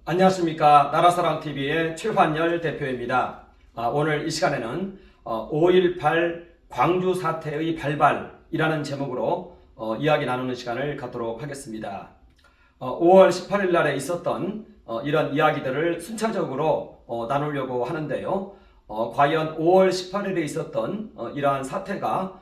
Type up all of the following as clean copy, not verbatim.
안녕하십니까. 나라사랑TV의 최환열 대표입니다. 오늘 이 시간에는 5.18 광주 사태의 발발이라는 제목으로 이야기 나누는 시간을 갖도록 하겠습니다. 5월 18일 날에 있었던 이런 이야기들을 순차적으로 나누려고 하는데요. 과연 5월 18일에 있었던 이러한 사태가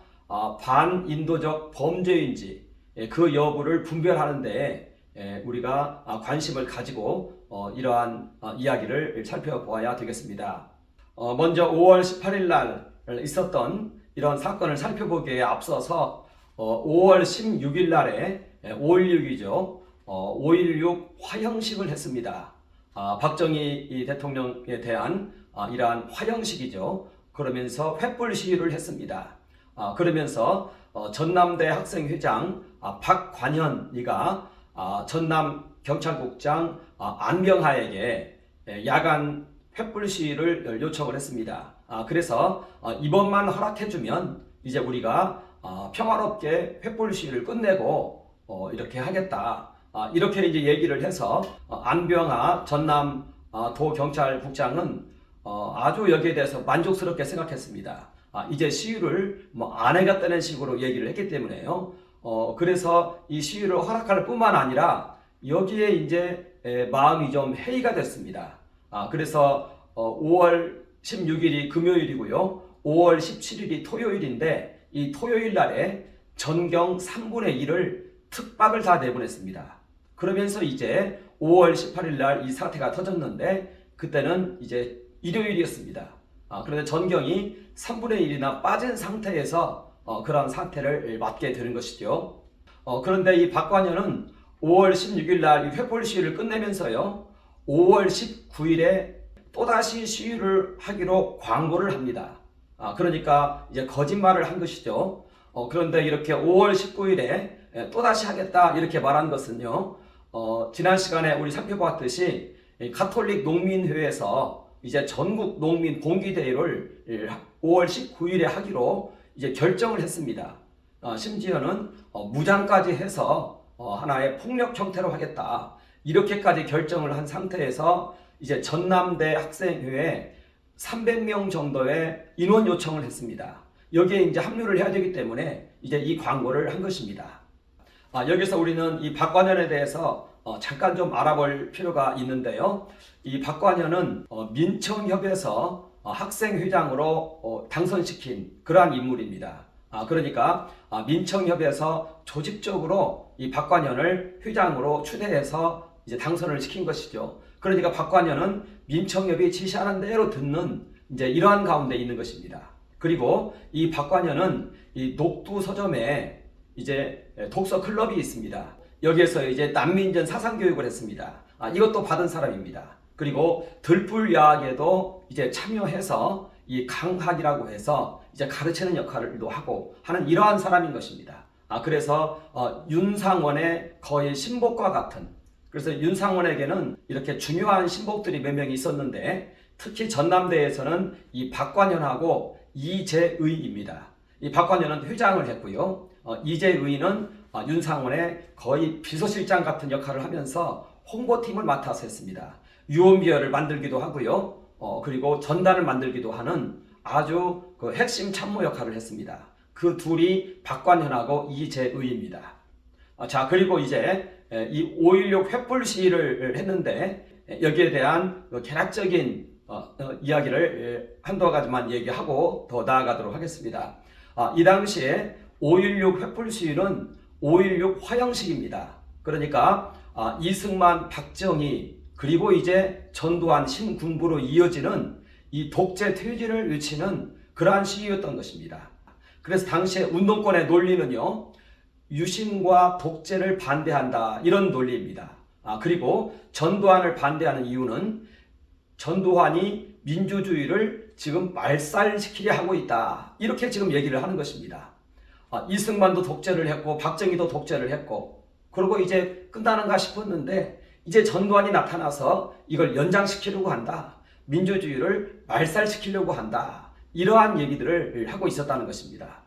반인도적 범죄인지 그 여부를 분별하는 데 우리가 관심을 가지고 이러한 이야기를 살펴보아야 되겠습니다. 먼저 5월 18일 날 있었던 이런 사건을 살펴보기에 앞서서 5월 16일 날에 5.16이죠. 5.16 화형식을 했습니다. 박정희 대통령에 대한 이러한 화형식이죠. 그러면서 횃불 시위를 했습니다. 그러면서 전남대 학생회장 박관현이가 전남경찰국장 안병하에게 야간 횃불 시위를 요청을 했습니다. 그래서 이번만 허락해주면 이제 우리가 평화롭게 횃불 시위를 끝내고 이렇게 하겠다. 이렇게 이제 얘기를 해서 안병하 전남 도경찰국장은 아주 여기에 대해서 만족스럽게 생각했습니다. 이제 시위를 안 하겠다는 식으로 얘기를 했기 때문에요. 그래서 이 시위를 허락할 뿐만 아니라 여기에 이제 마음이 좀 해이가 됐습니다. 그래서 5월 16일이 금요일이고요. 5월 17일이 토요일인데 이 토요일 날에 전경 3분의 1을 특박을 다 내보냈습니다. 그러면서 이제 5월 18일 날 이 사태가 터졌는데 그때는 이제 일요일이었습니다. 그런데 전경이 3분의 1이나 빠진 상태에서 그런 사태를 맞게 되는 것이죠. 그런데 이 박관현은 5월 16일 날 이 횃불 시위를 끝내면서요. 5월 19일에 또다시 시위를 하기로 광고를 합니다. 그러니까 이제 거짓말을 한 것이죠. 그런데 이렇게 5월 19일에 또다시 하겠다 이렇게 말한 것은요. 지난 시간에 우리 살펴보았듯이 가톨릭 농민회에서 이제 전국 농민 봉기대회를 5월 19일에 하기로 이제 결정을 했습니다. 심지어는 무장까지 해서 하나의 폭력 형태로 하겠다. 이렇게까지 결정을 한 상태에서 이제 전남대 학생회에 300명 정도의 인원 요청을 했습니다. 여기에 이제 합류를 해야 되기 때문에 이제 이 광고를 한 것입니다. 여기서 우리는 이 박관현에 대해서 잠깐 좀 알아볼 필요가 있는데요. 이 박관현은 민청협에서 학생회장으로 당선시킨 그러한 인물입니다. 그러니까 민청협에서 조직적으로 이 박관현을 회장으로 추대해서 이제 당선을 시킨 것이죠. 그러니까 박관현은 민청협이 지시하는 대로 듣는 이제 이러한 가운데 있는 것입니다. 그리고 이 박관현은 이 녹두 서점에 이제 독서 클럽이 있습니다. 여기에서 이제 난민전 사상 교육을 했습니다. 이것도 받은 사람입니다. 그리고 들불야학에도 이제 참여해서 이 강학이라고 해서 이제 가르치는 역할도 하고 하는 이러한 사람인 것입니다. 그래서 윤상원의 거의 신복과 같은, 그래서 윤상원에게는 이렇게 중요한 신복들이 몇 명이 있었는데 특히 전남대에서는 이 박관현하고 이재의입니다. 이 박관현은 회장을 했고요. 이재의는 윤상원의 거의 비서실장 같은 역할을 하면서 홍보팀을 맡아서 했습니다. 유언비어를 만들기도 하고요. 그리고 전단을 만들기도 하는 아주 그 핵심 참모 역할을 했습니다. 그 둘이 박관현하고 이재의입니다. 자, 그리고 이제 이 5.16 횃불 시위를 했는데 여기에 대한 개략적인 이야기를 한두 가지만 얘기하고 더 나아가도록 하겠습니다. 이 당시에 5.16 횃불 시위는 5.16 화형식입니다. 그러니까 이승만, 박정희 그리고 이제 전두환, 신군부로 이어지는 이 독재 퇴진을 외치는 그러한 시위였던 것입니다. 그래서 당시에 운동권의 논리는요. 유신과 독재를 반대한다 이런 논리입니다. 그리고 전두환을 반대하는 이유는 전두환이 민주주의를 지금 말살시키려 하고 있다. 이렇게 지금 얘기를 하는 것입니다. 이승만도 독재를 했고 박정희도 독재를 했고 그리고 이제 끝나는가 싶었는데 이제 전두환이 나타나서 이걸 연장시키려고 한다. 민주주의를 말살시키려고 한다. 이러한 얘기들을 하고 있었다는 것입니다.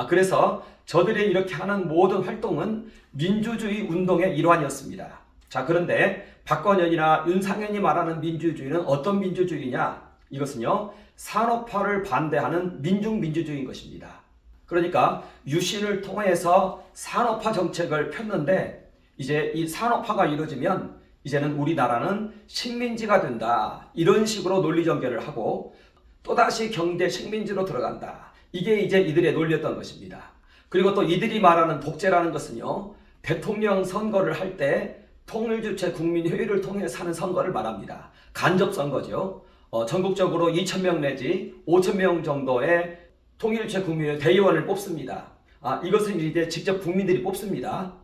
그래서 저들이 이렇게 하는 모든 활동은 민주주의 운동의 일환이었습니다. 자, 그런데 박건현이나 윤상현이 말하는 민주주의는 어떤 민주주의냐? 이것은요, 산업화를 반대하는 민중민주주의인 것입니다. 그러니까 유신을 통해서 산업화 정책을 폈는데 이제 이 산업화가 이루어지면 이제는 우리나라는 식민지가 된다. 이런 식으로 논리 전개를 하고 또다시 경제 식민지로 들어간다. 이게 이제 이들의 논리였던 것입니다. 그리고 또 이들이 말하는 독재라는 것은요, 대통령 선거를 할 때 통일주체 국민회의를 통해서 하는 선거를 말합니다. 간접선거죠. 전국적으로 2,000명 내지 5,000명 정도의 통일주체 국민회의 대의원을 뽑습니다. 이것은 이제 직접 국민들이 뽑습니다.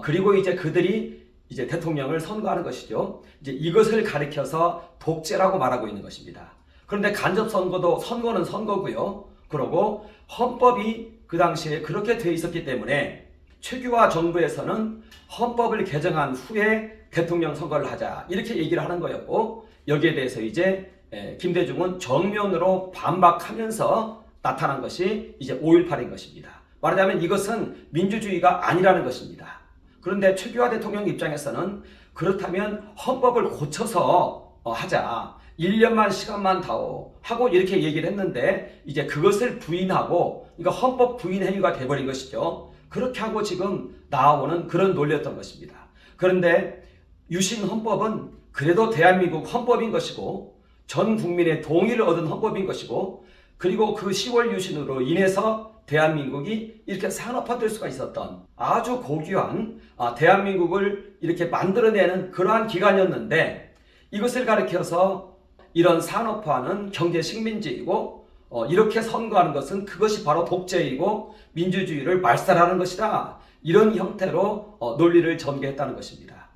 그리고 이제 그들이 이제 대통령을 선거하는 것이죠. 이제 이것을 가리켜서 독재라고 말하고 있는 것입니다. 그런데 간접선거도 선거는 선거고요. 그리고 헌법이 그 당시에 그렇게 되어 있었기 때문에 최규화 정부에서는 헌법을 개정한 후에 대통령 선거를 하자 이렇게 얘기를 하는 거였고, 여기에 대해서 이제 김대중은 정면으로 반박하면서 나타난 것이 이제 5.18인 것입니다. 말하자면 이것은 민주주의가 아니라는 것입니다. 그런데 최규화 대통령 입장에서는 그렇다면 헌법을 고쳐서 하자. 1년만 시간만 다오 하고 이렇게 얘기를 했는데 이제 그것을 부인하고, 그러니까 헌법 부인 행위가 돼버린 것이죠. 그렇게 하고 지금 나오는 그런 논리였던 것입니다. 그런데 유신 헌법은 그래도 대한민국 헌법인 것이고 전 국민의 동의를 얻은 헌법인 것이고, 그리고 그 10월 유신으로 인해서 대한민국이 이렇게 산업화될 수가 있었던 아주 고귀한 대한민국을 이렇게 만들어내는 그러한 기간이었는데, 이것을 가리켜서 이런 산업화는 경제 식민지이고 이렇게 선거하는 것은 그것이 바로 독재이고 민주주의를 말살하는 것이다. 이런 형태로 논리를 전개했다는 것입니다.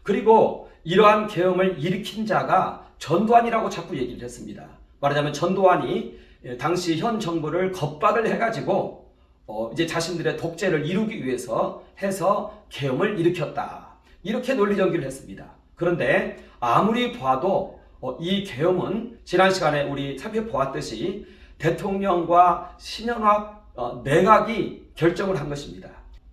그리고 이러한 계엄을 일으킨 자가 전두환이라고 자꾸 얘기를 했습니다. 말하자면 전두환이 당시 현 정부를 겁박을 해가지고 이제 자신들의 독재를 이루기 위해서 해서 계엄을 일으켰다. 이렇게 논리 전개를 했습니다. 그런데 아무리 봐도 이 계엄은 지난 시간에 우리 살펴보았듯이 대통령과 신현학 내각이 결정을 한 것입니다.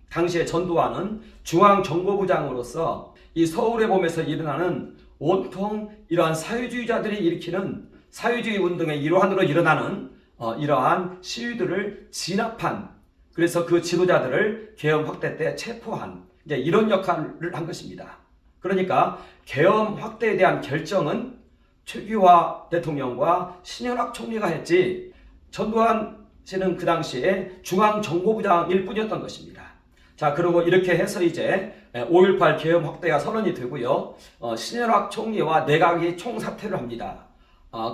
당시에 전두환은 중앙정보부장으로서 이 서울에 보면서 일어나는 온통 이러한 사회주의자들이 일으키는 사회주의 운동의 일환으로 일어나는 이러한 시위들을 진압한, 그래서 그 지도자들을 계엄 확대 때 체포한 이제 이런 역할을 한 것입니다. 그러니까 계엄 확대에 대한 결정은 최규화 대통령과 신현학 총리가 했지 전두환 씨는 그 당시에 중앙정보부장일 뿐이었던 것입니다. 자, 그리고 이렇게 해서 이제 5.18 계엄 확대가 선언이 되고요. 신현학 총리와 내각이 총사퇴를 합니다.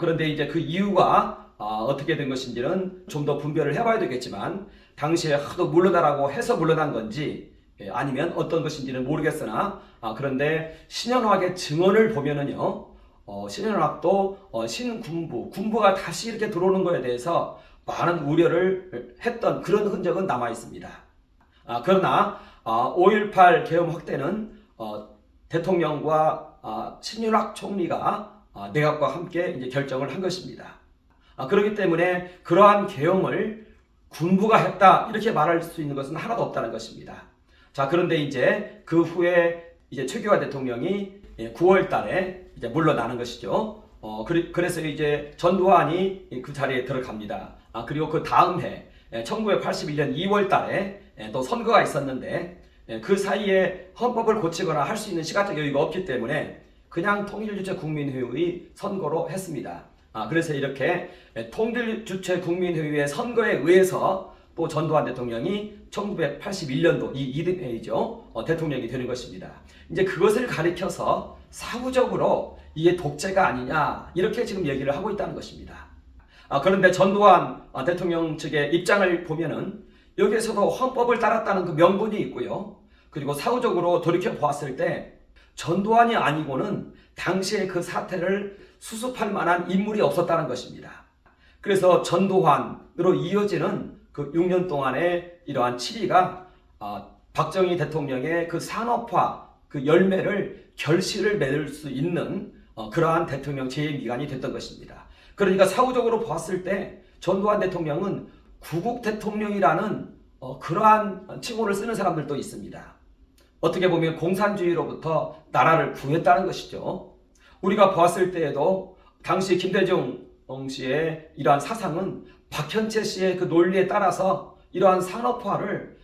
그런데 이제 그 이유가 어떻게 된 것인지는 좀 더 분별을 해봐야 되겠지만, 당시에 하도 물러나라고 해서 물러난 건지 아니면 어떤 것인지는 모르겠으나, 그런데 신현학의 증언을 보면은요, 신현학도 군부가 다시 이렇게 들어오는 것에 대해서 많은 우려를 했던 그런 흔적은 남아 있습니다. 그러나 5.18 계엄 확대는 대통령과 신현학 총리가 내각과 함께 이제 결정을 한 것입니다. 그렇기 때문에 그러한 계엄을 군부가 했다 이렇게 말할 수 있는 것은 하나도 없다는 것입니다. 자, 그런데 이제 그 후에 이제 최규화 대통령이 9월 달에 이제 물러나는 것이죠. 그래서 이제 전두환이 그 자리에 들어갑니다. 그리고 그 다음 해 1981년 2월 달에 또 선거가 있었는데, 그 사이에 헌법을 고치거나 할 수 있는 시간적 여유가 없기 때문에 그냥 통일주체 국민회의 선거로 했습니다. 그래서 이렇게 통일주체 국민회의의 선거에 의해서 또 전두환 대통령이 1981년도 이 이듬해이죠. 대통령이 되는 것입니다. 이제 그것을 가리켜서 사후적으로 이게 독재가 아니냐 이렇게 지금 얘기를 하고 있다는 것입니다. 그런데 전두환 대통령 측의 입장을 보면은 여기에서도 헌법을 따랐다는 그 명분이 있고요. 그리고 사후적으로 돌이켜 보았을 때 전두환이 아니고는 당시에 그 사태를 수습할 만한 인물이 없었다는 것입니다. 그래서 전두환으로 이어지는 그 6년 동안의 이러한 치리가 박정희 대통령의 그 산업화 그 열매를 결실을 맺을 수 있는 그러한 대통령 재임 기간이 됐던 것입니다. 그러니까 사후적으로 보았을 때 전두환 어떻게 보면 공산주의로부터 나라를 구했다는 것이죠. 우리가 보았을 때에도 당시 김대중 씨의 이러한 사상은 박현채 씨의 그 논리에 따라서 이러한 산업화를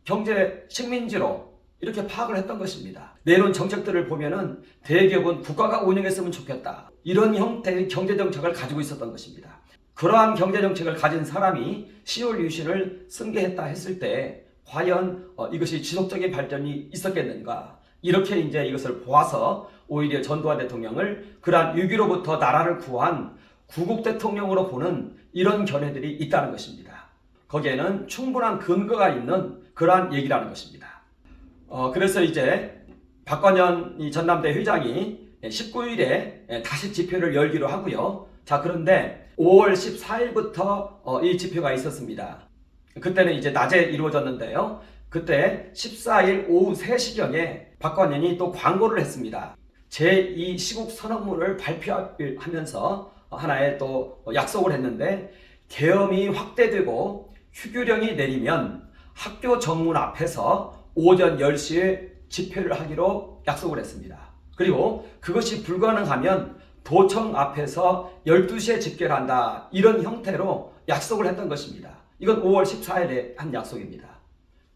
경제 식민지로 이렇게 파악을 했던 것입니다. 내놓은 정책들을 보면은 대기업은 국가가 운영했으면 좋겠다. 이런 형태의 경제정책을 가지고 있었던 것입니다. 그러한 경제정책을 가진 사람이 시월 유신을 승계했다 했을 때 과연 이것이 지속적인 발전이 있었겠는가? 이렇게 이제 이것을 보아서 오히려 전두환 대통령을 그러한 위기로부터 나라를 구한 구국 대통령으로 보는 이런 견해들이 있다는 것입니다. 거기에는 충분한 근거가 있는 그러한 얘기라는 것입니다. 그래서 이제 박관현 이 전남대 회장이 19일에 다시 집회를 열기로 하고요. 자, 그런데 5월 14일부터 이 집회가 있었습니다. 그때는 이제 낮에 이루어졌는데요. 그때 14일 오후 3시경에 박관현이 또 광고를 했습니다. 제2 시국 선언문을 발표하면서 하나의 또 약속을 했는데, 계엄이 확대되고 휴교령이 내리면 학교 정문 앞에서 오전 10시에 집회를 하기로 약속을 했습니다. 그리고 그것이 불가능하면 도청 앞에서 12시에 집회를 한다. 이런 형태로 약속을 했던 것입니다. 이건 5월 14일에 한 약속입니다.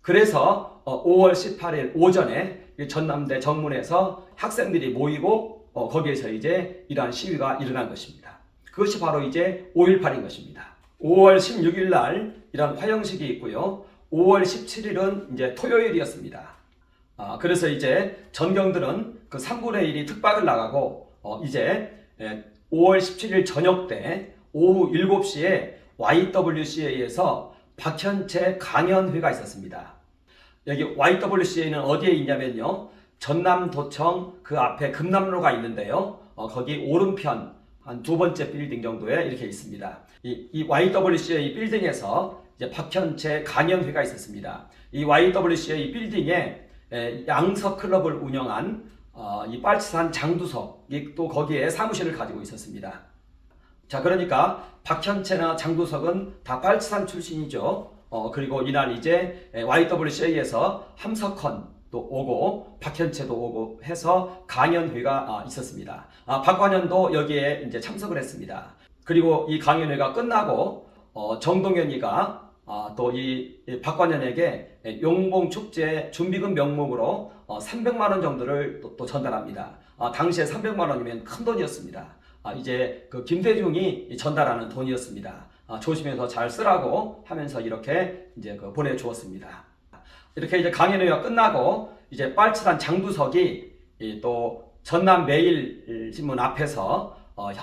그래서 5월 18일 오전에 전남대 정문에서 학생들이 모이고 거기에서 이제 이러한 시위가 일어난 것입니다. 그것이 바로 이제 5.18인 것입니다. 5월 16일 날 이런 화형식이 있고요. 5월 17일은 이제 토요일이었습니다. 그래서 이제 전경들은 그 3분의 1이 특박을 나가고 이제 5월 17일 저녁 때 오후 7시에 YWCA에서 박현채 강연회가 있었습니다. 여기 YWCA는 어디에 있냐면요. 전남도청 그 앞에 금남로가 있는데요. 거기 오른편 한 두 번째 빌딩 정도에 이렇게 있습니다. 이 YWCA 빌딩에서 이제 박현채 강연회가 있었습니다. 이 YWCA 빌딩에 양석 클럽을 운영한 이 빨치산 장두석이 또 거기에 사무실을 가지고 있었습니다. 자, 그러니까 박현채나 장두석은 다 빨치산 출신이죠. 그리고 이날 이제 YWCA에서 함석헌도 오고 박현채도 오고 해서 강연회가 있었습니다. 박관현도 여기에 이제 참석을 했습니다. 그리고 이 강연회가 끝나고 정동현이가 또 이 박관현에게 용봉축제 준비금 명목으로 300만 원 정도를 또 전달합니다. 당시에 300만 원이면 큰 돈이었습니다. 이제 그 김대중이 전달하는 돈이었습니다. 조심해서 잘 쓰라고 하면서 이렇게 이제 그 보내주었습니다. 이렇게 이제 강연회가 끝나고 이제 빨치산 장두석이 또 전남 매일신문 앞에서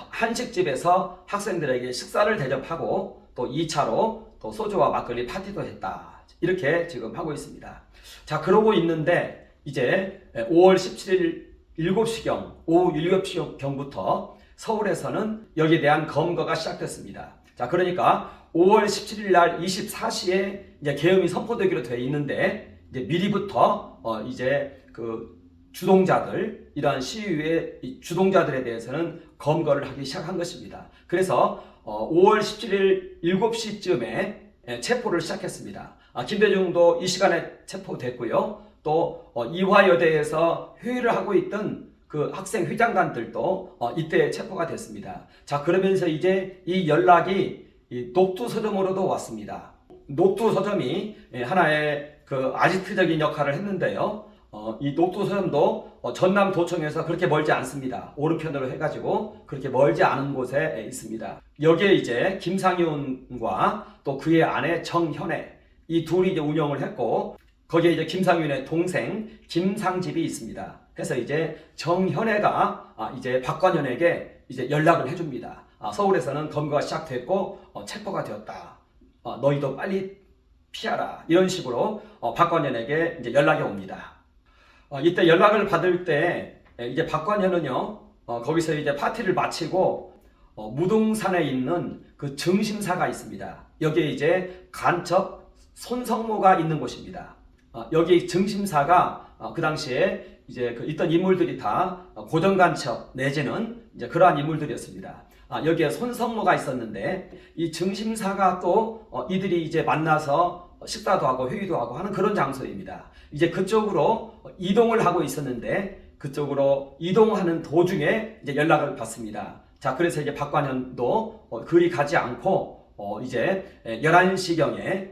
한식집에서 학생들에게 식사를 대접하고 또 2차로 또 소주와 막걸리 파티도 했다. 이렇게 지금 하고 있습니다. 자, 그러고 있는데 이제 5월 17일 7시경, 오후 7시경부터 서울에서는 여기에 대한 검거가 시작됐습니다. 자, 그러니까 5월 17일 날 24시에 이제 계엄이 선포되기로 되어 있는데 이제 미리부터 이제 그 주동자들, 이러한 시위의 주동자들에 대해서는 검거를 하기 시작한 것입니다. 그래서 5월 17일 7시쯤에 체포를 시작했습니다. 김대중도 이 시간에 체포됐고요. 또 이화여대에서 회의를 하고 있던 그 학생 회장단들도 이때 체포가 됐습니다. 자, 그러면서 이제 이 연락이 녹두서점으로도 왔습니다. 녹두서점이 하나의 그 아지트적인 역할을 했는데요. 이 녹두서점도 전남도청에서 그렇게 멀지 않습니다. 오른편으로 해가지고 그렇게 멀지 않은 곳에 있습니다. 여기에 이제 김상윤과 또 그의 아내 정현애, 이 둘이 이제 운영을 했고, 거기에 이제 김상윤의 동생 김상집이 있습니다. 해서 이제 정현애가 이제 박관현에게 이제 연락을 해줍니다. 서울에서는 검거가 시작됐고 체포가 되었다. 너희도 빨리 피하라. 이런 식으로 박관현에게 이제 연락이 옵니다. 이때 연락을 받을 때 이제 박관현은요, 거기서 이제 파티를 마치고 무등산에 있는 그 증심사가 있습니다. 여기에 이제 간첩 손성모가 있는 곳입니다. 여기 증심사가 그 당시에 이제 있던 인물들이 다 고정간첩 내지는 이제 그러한 인물들이었습니다. 여기에 손성모가 있었는데 이 증심사가 또 이들이 이제 만나서 식사도 하고 회의도 하고 하는 그런 장소입니다. 이제 그쪽으로 이동을 하고 있었는데 그쪽으로 이동하는 도중에 이제 연락을 받습니다. 자, 그래서 이제 박관현도 그리 가지 않고 이제 11시경에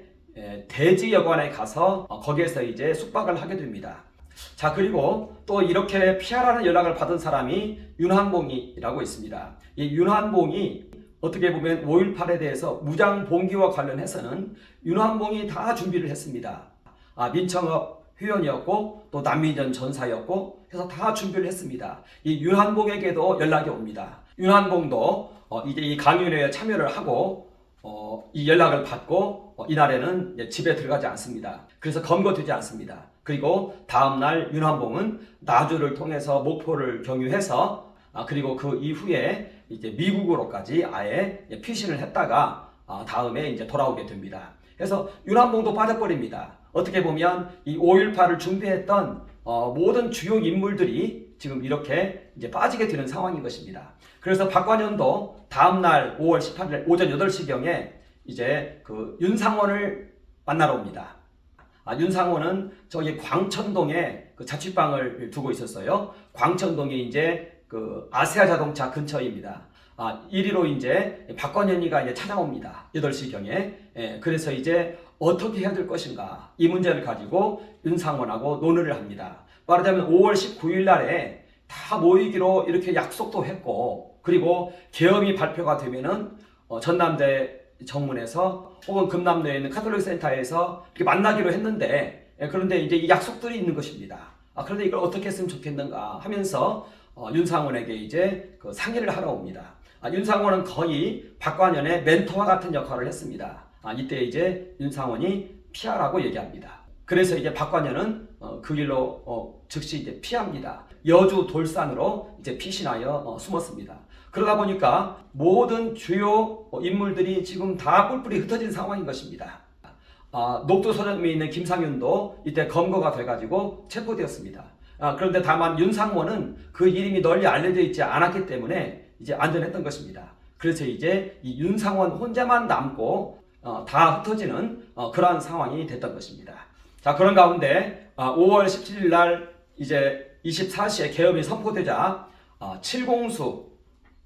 대지여관에 가서 거기에서 이제 숙박을 하게 됩니다. 자, 그리고 또 이렇게 피하라는 연락을 받은 사람이 윤환봉이라고 있습니다. 이 윤환봉이 어떻게 보면 5.18에 대해서 무장봉기와 관련해서는 윤환봉이 다 준비를 했습니다. 민청업 회원이었고 또 난민전 전사였고 해서 다 준비를 했습니다. 이 윤환봉에게도 연락이 옵니다. 윤환봉도 이제 이 강연회에 참여를 하고 이 연락을 받고 이날에는 집에 들어가지 않습니다. 그래서 검거되지 않습니다. 그리고 다음날 윤환봉은 나주를 통해서 목포를 경유해서 그리고 그 이후에 이제 미국으로까지 아예 피신을 했다가 다음에 이제 돌아오게 됩니다. 그래서 윤환봉도 빠져버립니다. 어떻게 보면 이 5.18을 준비했던 모든 주요 인물들이 지금 이렇게 이제 빠지게 되는 상황인 것입니다. 그래서 박관현도 다음날 5월 18일 오전 8시경에 이제 그 윤상원을 만나러 옵니다. 윤상원은 저기 광천동에 그 자취방을 두고 있었어요. 광천동이 이제 그 아세아 자동차 근처입니다. 이리로 이제 박관현이가 이제 찾아옵니다. 8시경에. 그래서 이제 어떻게 해야 될 것인가 이 문제를 가지고 윤상원하고 논의를 합니다. 말하자면 5월 19일 날에 다 모이기로 이렇게 약속도 했고 그리고 계엄이 발표가 되면은 전남대 정문에서 혹은 금남로에 있는 카톨릭 센터에서 이렇게 만나기로 했는데 그런데 이제 이 약속들이 있는 것입니다. 그런데 이걸 어떻게 했으면 좋겠는가 하면서 윤상원에게 이제 그 상의를 하러 옵니다. 윤상원은 거의 박관현의 멘토와 같은 역할을 했습니다. 이때 이제 윤상원이 피하라고 얘기합니다. 그래서 이제 박관현은 그 길로 즉시 이제 피합니다. 여주 돌산으로 이제 피신하여 숨었습니다. 그러다 보니까 모든 주요 인물들이 지금 다 뿔뿔이 흩어진 상황인 것입니다. 녹두 서점에 있는 김상윤도 이때 검거가 돼가지고 체포되었습니다. 그런데 다만 윤상원은 그 이름이 널리 알려져 있지 않았기 때문에 이제 안전했던 것입니다. 그래서 이제 이 윤상원 혼자만 남고 다 흩어지는 그러한 상황이 됐던 것입니다. 자, 그런 가운데 5월 17일 날 이제 24시에 계엄이 선포되자 칠공수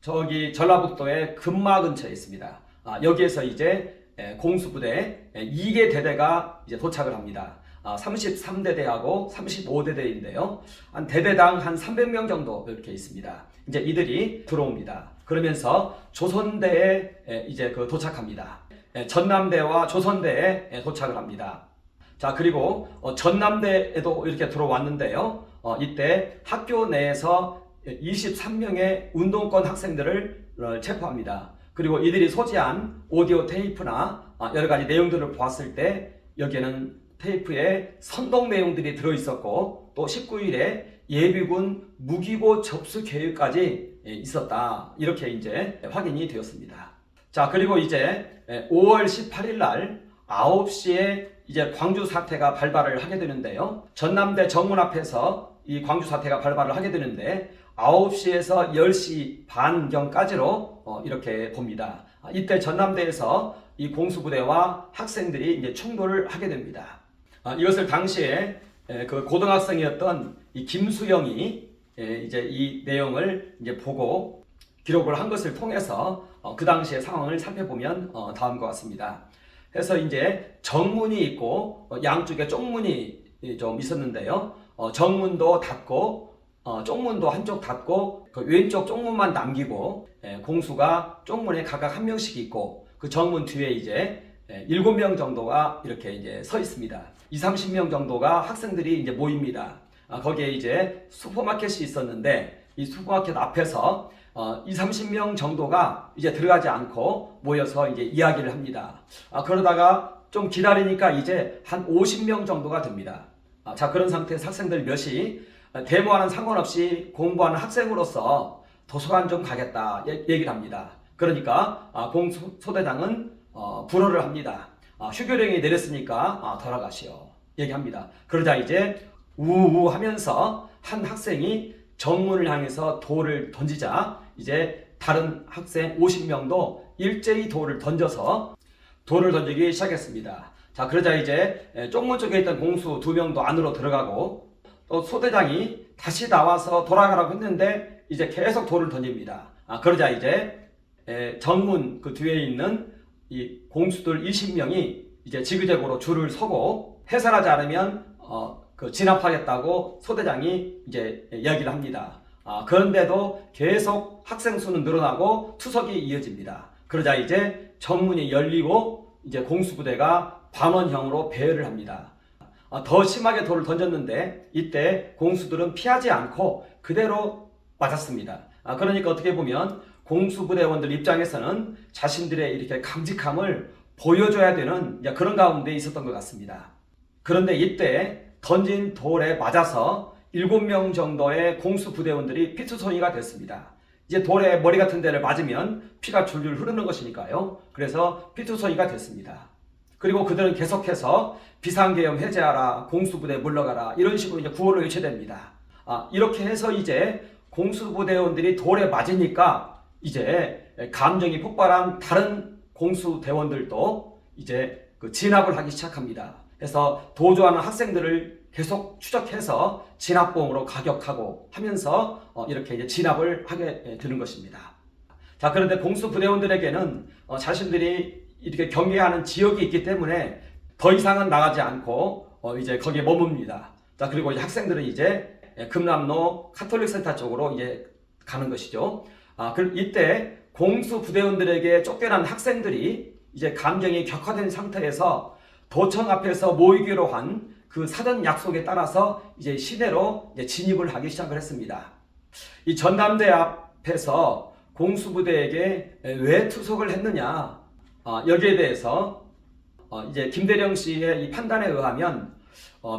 저기 전라북도의 금마 근처에 있습니다. 여기에서 이제 공수부대 2개 대대가 이제 도착을 합니다. 33대대하고 35대대인데요. 한 대대당 한 300명 정도 이렇게 있습니다. 이제 이들이 들어옵니다. 그러면서 조선대에 이제 도착합니다. 전남대와 조선대에 도착을 합니다. 자, 그리고 전남대에도 이렇게 들어왔는데요. 이때 학교 내에서 23명의 운동권 학생들을 체포합니다. 그리고 이들이 소지한 오디오 테이프나 여러 가지 내용들을 보았을 때 여기에는 테이프에 선동 내용들이 들어있었고 또 19일에 예비군 무기고 접수 계획까지 있었다. 이렇게 이제 확인이 되었습니다. 자, 그리고 이제 5월 18일 날 9시에 이제 광주 사태가 발발을 하게 되는데요. 전남대 정문 앞에서 이 광주 사태가 발발을 하게 되는데 9시에서 10시 반경까지로 이렇게 봅니다. 이때 전남대에서 이 공수부대와 학생들이 이제 충돌을 하게 됩니다. 이것을 당시에 그 고등학생이었던 이 김수영이 이제 이 내용을 이제 보고 기록을 한 것을 통해서 그 당시의 상황을 살펴보면 다음과 같습니다. 그래서 이제 정문이 있고 양쪽에 쪽문이 좀 있었는데요. 정문도 닫고 쪽문도 한쪽 닫고 그 왼쪽 쪽문만 남기고 공수가 쪽문에 각각 한 명씩 있고 그 정문 뒤에 이제 7명 정도가 이렇게 이제 서 있습니다. 20-30명 정도가 학생들이 이제 모입니다. 거기에 이제 슈퍼마켓이 있었는데 이 슈퍼마켓 앞에서 20-30명 정도가 이제 들어가지 않고 모여서 이제 이야기를 합니다. 그러다가 좀 기다리니까 이제 한 50명 정도가 됩니다. 자, 그런 상태에서 학생들 몇이 데모와는 상관없이 공부하는 학생으로서 도서관 좀 가겠다 얘기를 합니다. 그러니까 공소대장은 불허를 합니다. 휴교령이 내렸으니까 돌아가시오 얘기합니다. 그러자 이제 우우 하면서 한 학생이 정문을 향해서 돌을 던지자 이제 다른 학생 50명도 일제히 돌을 던지기 시작했습니다. 자, 그러자 이제 쪽문 쪽에 있던 공수 2명도 안으로 들어가고 또 소대장이 다시 나와서 돌아가라고 했는데 이제 계속 돌을 던집니다. 그러자 이제 정문 그 뒤에 있는 이 공수들 20명이 이제 지그재그로 줄을 서고 해산하지 않으면 그 진압하겠다고 소대장이 이제 이야기를 합니다. 그런데도 계속 학생 수는 늘어나고 투석이 이어집니다. 그러자 이제 정문이 열리고 이제 공수부대가 반원형으로 배열을 합니다. 더 심하게 돌을 던졌는데 이때 공수들은 피하지 않고 그대로 맞았습니다. 그러니까 어떻게 보면 공수부대원들 입장에서는 자신들의 이렇게 강직함을 보여줘야 되는 그런 가운데 있었던 것 같습니다. 그런데 이때 던진 돌에 맞아서 7명 정도의 공수부대원들이 피투성이가 됐습니다. 이제 돌에 머리 같은 데를 맞으면 피가 줄줄 흐르는 것이니까요. 그래서 피투성이가 됐습니다. 그리고 그들은 계속해서 비상계엄 해제하라, 공수부대 물러가라 이런 식으로 이제 구호를 외쳐야 됩니다. 이렇게 해서 이제 공수부대원들이 돌에 맞으니까 이제 감정이 폭발한 다른 공수대원들도 이제 그 진압을 하기 시작합니다. 그래서 도주하는 학생들을 계속 추적해서 진압봉으로 가격하고 하면서 이렇게 이제 진압을 하게 되는 것입니다. 자, 그런데 공수부대원들에게는 자신들이 이렇게 경계하는 지역이 있기 때문에 더 이상은 나가지 않고 이제 거기에 머뭅니다. 자, 그리고 이제 학생들은 이제 금남로 카톨릭 센터 쪽으로 이제 가는 것이죠. 이때 공수부대원들에게 쫓겨난 학생들이 이제 감정이 격화된 상태에서 도청 앞에서 모이기로 한 그 사전 약속에 따라서 이제 시내로 이제 진입을 하기 시작을 했습니다. 이 전남대 앞에서 공수부대에게 왜 투석을 했느냐, 여기에 대해서 이제 김대령 씨의 이 판단에 의하면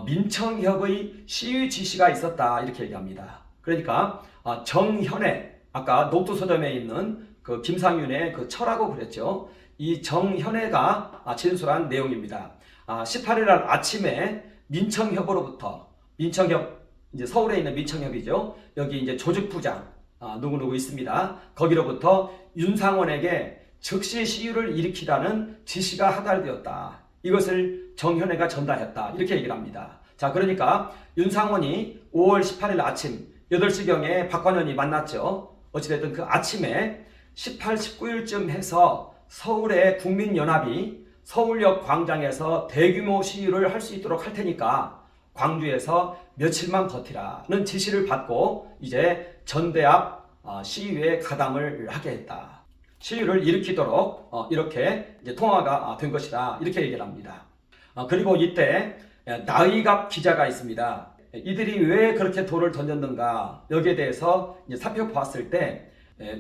민청협의 시위 지시가 있었다 이렇게 얘기합니다. 그러니까 정현애, 아까 녹두 서점에 있는 그 김상윤의 그 처라고 그랬죠. 이 정현애가 진술한 내용입니다. 18일 날 아침에 민청협으로부터, 민청협 이제 서울에 있는 민청협이죠. 여기 이제 조직부장 누구누구 있습니다. 거기로부터 윤상원에게 즉시 시위를 일으키라는 지시가 하달되었다. 이것을 정현애가 전달했다. 이렇게 얘기를 합니다. 자, 그러니까 윤상원이 5월 18일 아침 8시경에 박관현이 만났죠. 어찌됐든 그 아침에 18, 19일쯤 해서 서울의 국민연합이 서울역 광장에서 대규모 시위를 할 수 있도록 할 테니까 광주에서 며칠만 버티라는 지시를 받고 이제 전대 앞 시위에 가담을 하게 했다. 시위를 일으키도록 이렇게 이제 통화가 된 것이다. 이렇게 얘기를 합니다. 그리고 이때 나의갑 기자가 있습니다. 이들이 왜 그렇게 돌을 던졌는가 여기에 대해서 이제 살펴보았을 때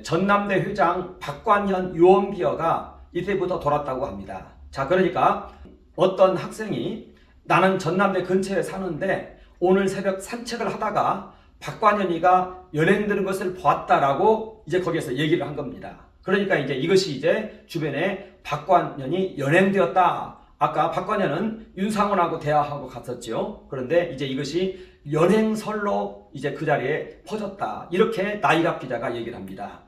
전남대 회장 박관현 유언비어가 이때부터 돌았다고 합니다. 자, 그러니까 어떤 학생이 나는 전남대 근처에 사는데 오늘 새벽 산책을 하다가 박관현이가 연행되는 것을 보았다라고 이제 거기에서 얘기를 한 겁니다. 그러니까 이제 이것이 이제 주변에 박관현이 연행되었다. 아까 박관현은 윤상원하고 대화하고 갔었죠. 그런데 이제 이것이 연행설로 이제 그 자리에 퍼졌다. 이렇게 나이갑 기자가 얘기를 합니다.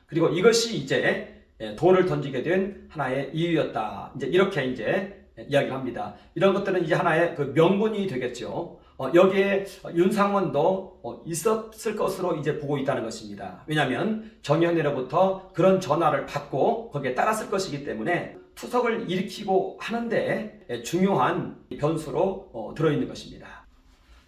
그리고 이것이 이제 돌을 던지게 된 하나의 이유였다. 이제 이렇게 이제 이야기를 합니다. 이런 것들은 이제 하나의 그 명분이 되겠죠. 여기에 윤상원도 있었을 것으로 이제 보고 있다는 것입니다. 왜냐하면 정현애로부터 그런 전화를 받고 거기에 따랐을 것이기 때문에 투석을 일으키고 하는데 중요한 변수로 들어있는 것입니다.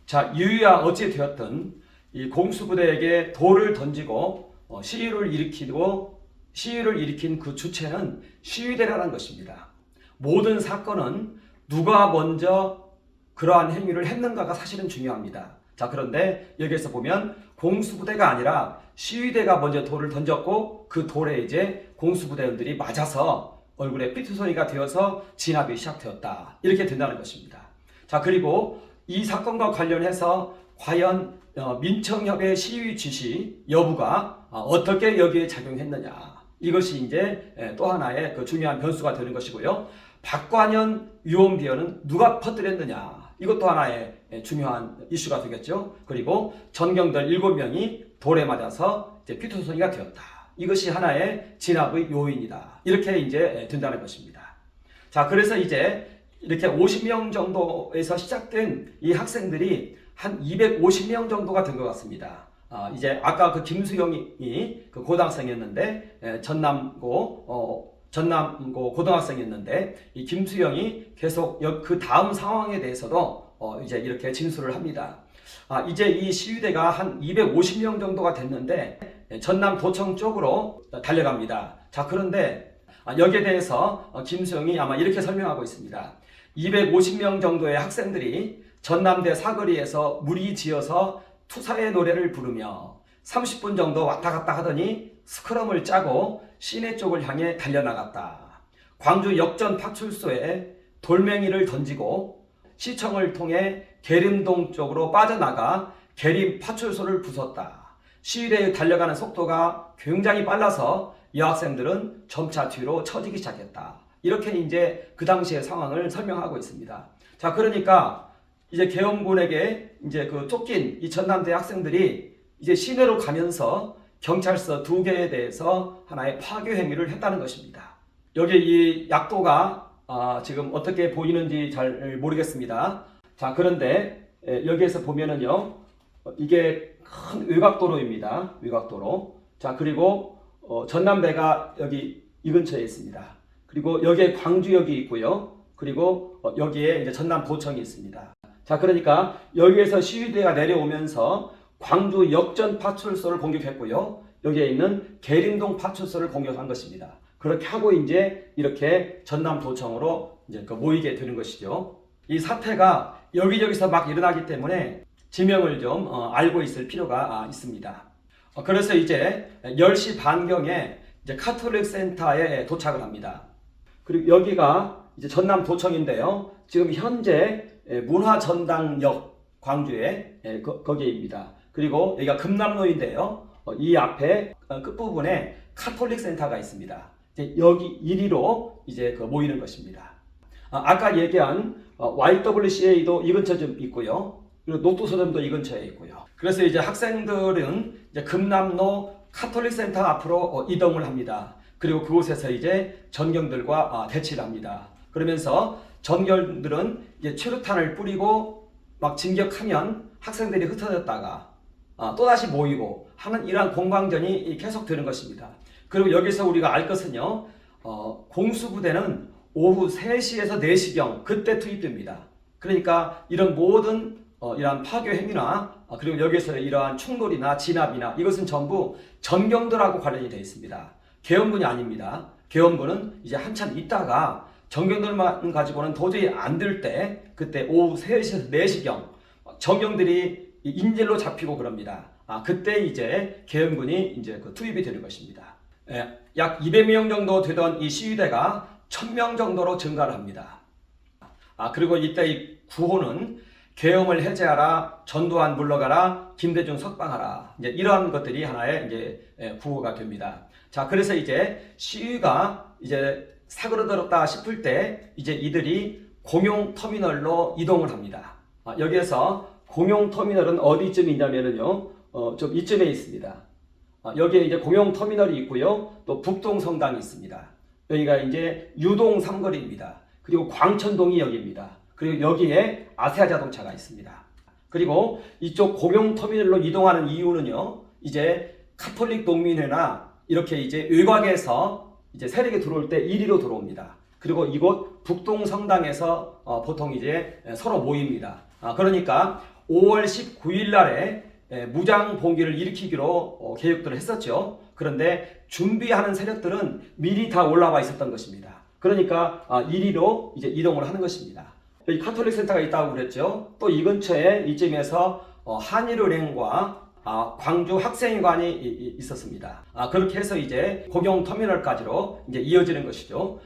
자, 이유야 어찌 되었든 이 공수부대에게 돌을 던지고 시위를 일으킨 그 주체는 시위대라는 것입니다. 모든 사건은 누가 먼저 그러한 행위를 했는가가 사실은 중요합니다. 자, 그런데 여기에서 보면 공수부대가 아니라 시위대가 먼저 돌을 던졌고 그 돌에 이제 공수부대원들이 맞아서 얼굴에 피투성이가 되어서 진압이 시작되었다. 이렇게 된다는 것입니다. 자, 그리고 이 사건과 관련해서 과연 민청협의 시위 지시 여부가 어떻게 여기에 작용했느냐. 이것이 이제 또 하나의 그 중요한 변수가 되는 것이고요. 박관현 유언비어는 누가 퍼뜨렸느냐. 이것도 하나의 중요한 이슈가 되겠죠. 그리고 전경들 7명이 돌에 맞아서 이제 피투성이가 되었다. 이것이 하나의 진압의 요인이다. 이렇게 이제 된다는 것입니다. 자, 그래서 이제 이렇게 50명 정도에서 시작된 이 학생들이 한 250명 정도가 된 것 같습니다. 이제 아까 그 김수영이 그 고등학생이었는데 전남고 고등학생이었는데 이 김수영이 계속 그 다음 상황에 대해서도 이제 이렇게 진술을 합니다. 이제 이 시위대가 한 250명 정도가 됐는데 전남도청 쪽으로 달려갑니다. 자, 그런데 여기에 대해서 김수영이 아마 이렇게 설명하고 있습니다. 250명 정도의 학생들이 전남대 사거리에서 무리지어서 투사의 노래를 부르며 30분 정도 왔다 갔다 하더니 스크럼을 짜고 시내 쪽을 향해 달려나갔다. 광주 역전 파출소에 돌멩이를 던지고 시청을 통해 계림동 쪽으로 빠져나가 계림 파출소를 부쉈다. 시위대에 달려가는 속도가 굉장히 빨라서 여학생들은 점차 뒤로 처지기 시작했다. 이렇게 이제 그 당시의 상황을 설명하고 있습니다. 자, 그러니까 이제 계엄군에게 이제 그 쫓긴 이 전남대 학생들이 이제 시내로 가면서 경찰서 2개에 대해서 하나의 파괴 행위를 했다는 것입니다. 여기 이 약도가 지금 어떻게 보이는지 잘 모르겠습니다. 자, 그런데 여기에서 보면은요, 이게 큰 외곽도로입니다. 외곽도로. 자, 그리고 전남대가 여기 이 근처에 있습니다. 그리고 여기에 광주역이 있고요. 그리고 여기에 이제 전남도청이 있습니다. 자, 그러니까 여기에서 시위대가 내려오면서 광주 역전 파출소를 공격했고요. 여기에 있는 계림동 파출소를 공격한 것입니다. 그렇게 하고 이제 이렇게 전남도청으로 이제 모이게 되는 것이죠. 이 사태가 여기저기서 막 일어나기 때문에 지명을 좀 알고 있을 필요가 있습니다. 그래서 이제 10시 반경에 이제 카톨릭 센터에 도착을 합니다. 그리고 여기가 이제 전남도청인데요. 지금 현재 문화전당역 광주에 거기입니다. 그리고 여기가 금남로인데요. 이 앞에 끝부분에 카톨릭 센터가 있습니다. 이제 여기 이리로 이제 모이는 것입니다. 아까 얘기한 YWCA도 이 근처 좀 있고요. 그리고 녹두서점도 이 근처에 있고요. 그래서 이제 학생들은 이제 금남로 카톨릭 센터 앞으로 이동을 합니다. 그리고 그곳에서 이제 전경들과 대치를 합니다. 그러면서 전경들은 이제 최루탄을 뿌리고 막 진격하면 학생들이 흩어졌다가 또다시 모이고 하는 이러한 공방전이 계속 되는 것입니다. 그리고 여기서 우리가 알 것은요, 공수부대는 오후 3시에서 4시경 그때 투입됩니다. 그러니까 이런 모든 이러한 파괴 행위나 그리고 여기서 이러한 충돌이나 진압이나 이것은 전부 전경들하고 관련이 되어 있습니다. 계엄군이 아닙니다. 계엄군은 이제 한참 있다가 전경들만 가지고는 도저히 안 될 때 그때 오후 3시에서 4시경 전경들이 인질로 잡히고 그럽니다. 그때 이제 계엄군이 이제 투입이 되는 것입니다. 약 200명 정도 되던 이 시위대가 1000명 정도로 증가를 합니다. 그리고 이때 이 구호는 계엄을 해제하라, 전두환 물러가라, 김대중 석방하라. 이제 이러한 것들이 하나의 이제 구호가 됩니다. 자, 그래서 이제 시위가 이제 사그러들었다 싶을 때 이제 이들이 공용 터미널로 이동을 합니다. 여기에서 공용 터미널은 어디쯤 있냐면은요, 좀 이쯤에 있습니다. 여기에 이제 공용 터미널이 있고요, 또 북동성당이 있습니다. 여기가 이제 유동 삼거리입니다. 그리고 광천동이 여기입니다. 그리고 여기에 아세아 자동차가 있습니다. 그리고 이쪽 공용 터미널로 이동하는 이유는요, 이제 카톨릭 농민회나 이렇게 이제 외곽에서 이제 세력이 들어올 때 이리로 들어옵니다. 그리고 이곳 북동성당에서 보통 이제 서로 모입니다. 그러니까 5월 19일 날에 무장 봉기를 일으키기로 계획들을 했었죠. 그런데 준비하는 세력들은 미리 다 올라와 있었던 것입니다. 그러니까 이리로 이제 이동을 하는 것입니다. 여기 카톨릭 센터가 있다고 그랬죠. 또 이 근처에 이쯤에서 한일은행과 광주 학생회관이 있었습니다. 그렇게 해서 이제 공용 터미널까지로 이제 이어지는 것이죠.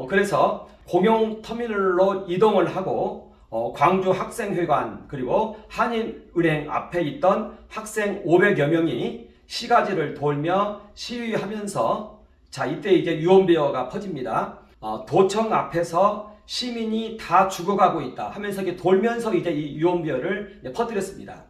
그래서 공용 터미널로 이동을 하고 광주 학생회관 그리고 한일은행 앞에 있던 학생 500여 명이 시가지를 돌며 시위하면서 자, 이때 이제 유언비어가 퍼집니다. 도청 앞에서 시민이 다 죽어가고 있다 하면서 이렇게 돌면서 이제 이 유언비어를 퍼뜨렸습니다.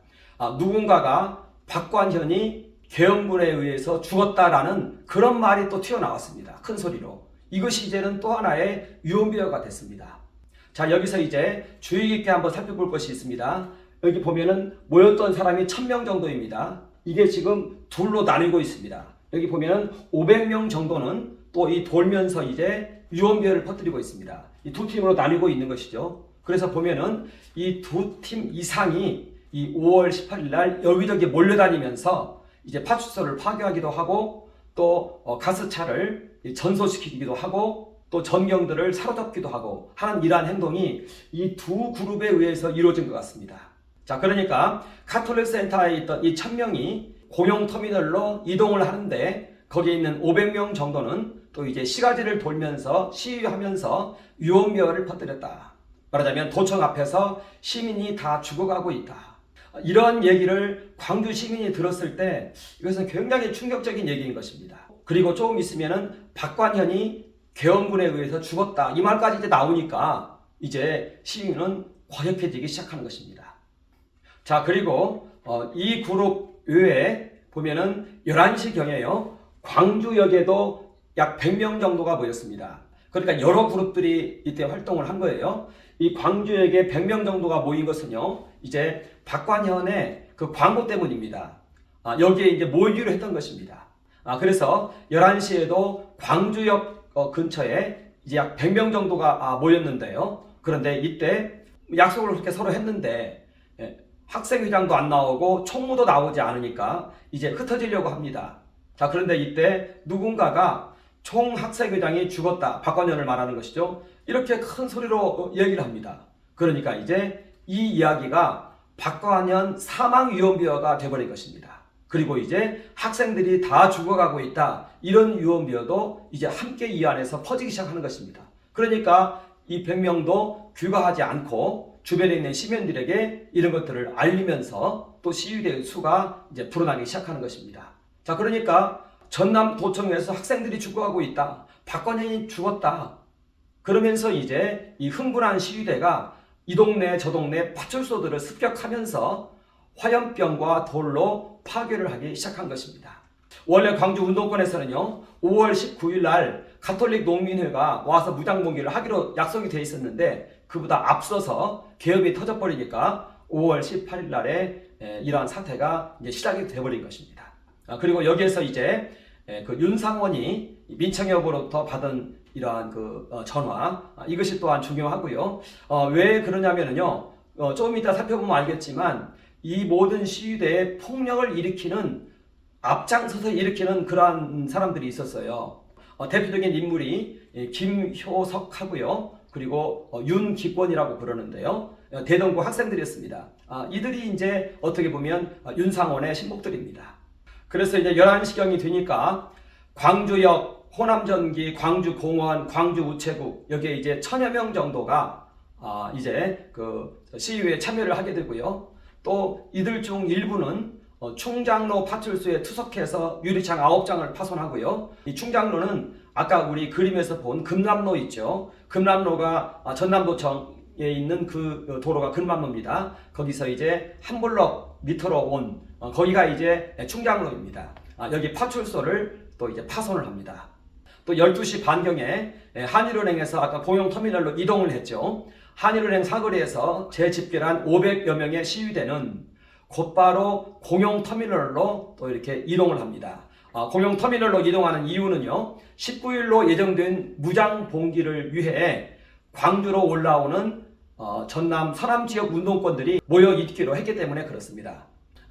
누군가가 박관현이 계엄군에 의해서 죽었다라는 그런 말이 또 튀어나왔습니다. 큰 소리로. 이것이 이제는 또 하나의 유언비어가 됐습니다. 자, 여기서 이제 주의 깊게 한번 살펴볼 것이 있습니다. 여기 보면은 모였던 사람이 1000명 정도입니다. 이게 지금 둘로 나뉘고 있습니다. 여기 보면은 500명 정도는 또 이 돌면서 이제 유언비어를 퍼뜨리고 있습니다. 이 두 팀으로 나뉘고 있는 것이죠. 그래서 보면은 이 두 팀 이상이 이 5월 18일 날 여기저기 몰려다니면서 이제 파출소를 파괴하기도 하고 또 가스차를 전소시키기도 하고 또 전경들을 사로잡기도 하고 하는 이러한 행동이 이 두 그룹에 의해서 이루어진 것 같습니다. 자, 그러니까 카톨릭 센터에 있던 이 1000명이 공용 터미널로 이동을 하는데 거기에 있는 500명 정도는 또 이제 시가지를 돌면서 시위하면서 유언비어를 퍼뜨렸다. 말하자면 도청 앞에서 시민이 다 죽어가고 있다. 이런 얘기를 광주 시민이 들었을 때 이것은 굉장히 충격적인 얘기인 것입니다. 그리고 조금 있으면은 박관현이 계엄군에 의해서 죽었다. 이 말까지 이제 나오니까 이제 시민은 과격해지기 시작하는 것입니다. 자, 그리고 이 그룹 외에 보면은 11시경에요. 광주역에도 약 100명 정도가 모였습니다. 그러니까 여러 그룹들이 이때 활동을 한 거예요. 이 광주역에 100명 정도가 모인 것은요, 이제 박관현의 그 광고 때문입니다. 여기에 이제 모이기로 했던 것입니다. 그래서 11시에도 광주역 근처에 이제 약 100명 정도가 모였는데요. 그런데 이때 약속을 그렇게 서로 했는데 학생회장도 안 나오고 총무도 나오지 않으니까 이제 흩어지려고 합니다. 자, 그런데 이때 누군가가 총학생회장이 죽었다. 박관현을 말하는 것이죠. 이렇게 큰 소리로 얘기를 합니다. 그러니까 이제 이 이야기가 박관현 사망 유언비어가 되어버린 것입니다. 그리고 이제 학생들이 다 죽어가고 있다. 이런 유언비어도 이제 함께 이 안에서 퍼지기 시작하는 것입니다. 그러니까 이 100명도 귀가하지 않고 주변에 있는 시민들에게 이런 것들을 알리면서 또 시위대의 수가 이제 불어나기 시작하는 것입니다. 자, 그러니까 전남도청에서 학생들이 죽어가고 있다. 박관현이 죽었다. 그러면서 이제 이 흥분한 시위대가 이 동네 저 동네 파출소들을 습격하면서 화염병과 돌로 파괴를 하기 시작한 것입니다. 원래 광주 운동권에서는요, 5월 19일 날 가톨릭 농민회가 와서 무장봉기를 하기로 약속이 돼 있었는데 그보다 앞서서 계엄이 터져버리니까 5월 18일 날에 이러한 사태가 이제 시작이 돼버린 것입니다. 그리고 여기에서 이제 그 윤상원이 민청협으로부터 받은 이러한 그 전화, 이것이 또한 중요하고요. 왜 그러냐면은요, 조금 이따 살펴보면 알겠지만 이 모든 시위대에 폭력을 일으키는 앞장서서 일으키는 그러한 사람들이 있었어요. 대표적인 인물이 김효석하고요. 그리고 윤기권이라고 부르는데요. 대동고 학생들이었습니다. 이들이 이제 어떻게 보면 윤상원의 신복들입니다. 그래서 이제 11시경이 되니까 광주역, 호남전기, 광주공원, 광주우체국 여기에 이제 1000여 명 정도가 이제 그 시위에 참여를 하게 되고요. 또 이들 중 일부는 충장로 파출소에 투석해서 유리창 9장을 파손하고요. 이 충장로는 아까 우리 그림에서 본 금남로 있죠. 금남로가 전남도청에 있는 그 도로가 금남로입니다. 거기서 이제 한 블럭 밑으로 온 거기가 이제 충장로입니다. 여기 파출소를 또 이제 파손을 합니다. 또 12시 반경에 한일은행에서 아까 공용터미널로 이동을 했죠. 한일은행 사거리에서 재집결한 500여 명의 시위대는 곧바로 공용터미널로 또 이렇게 이동을 합니다. 공용터미널로 이동하는 이유는요, 19일로 예정된 무장봉기를 위해 광주로 올라오는 전남 서남 지역 운동권들이 모여 있기로 했기 때문에 그렇습니다.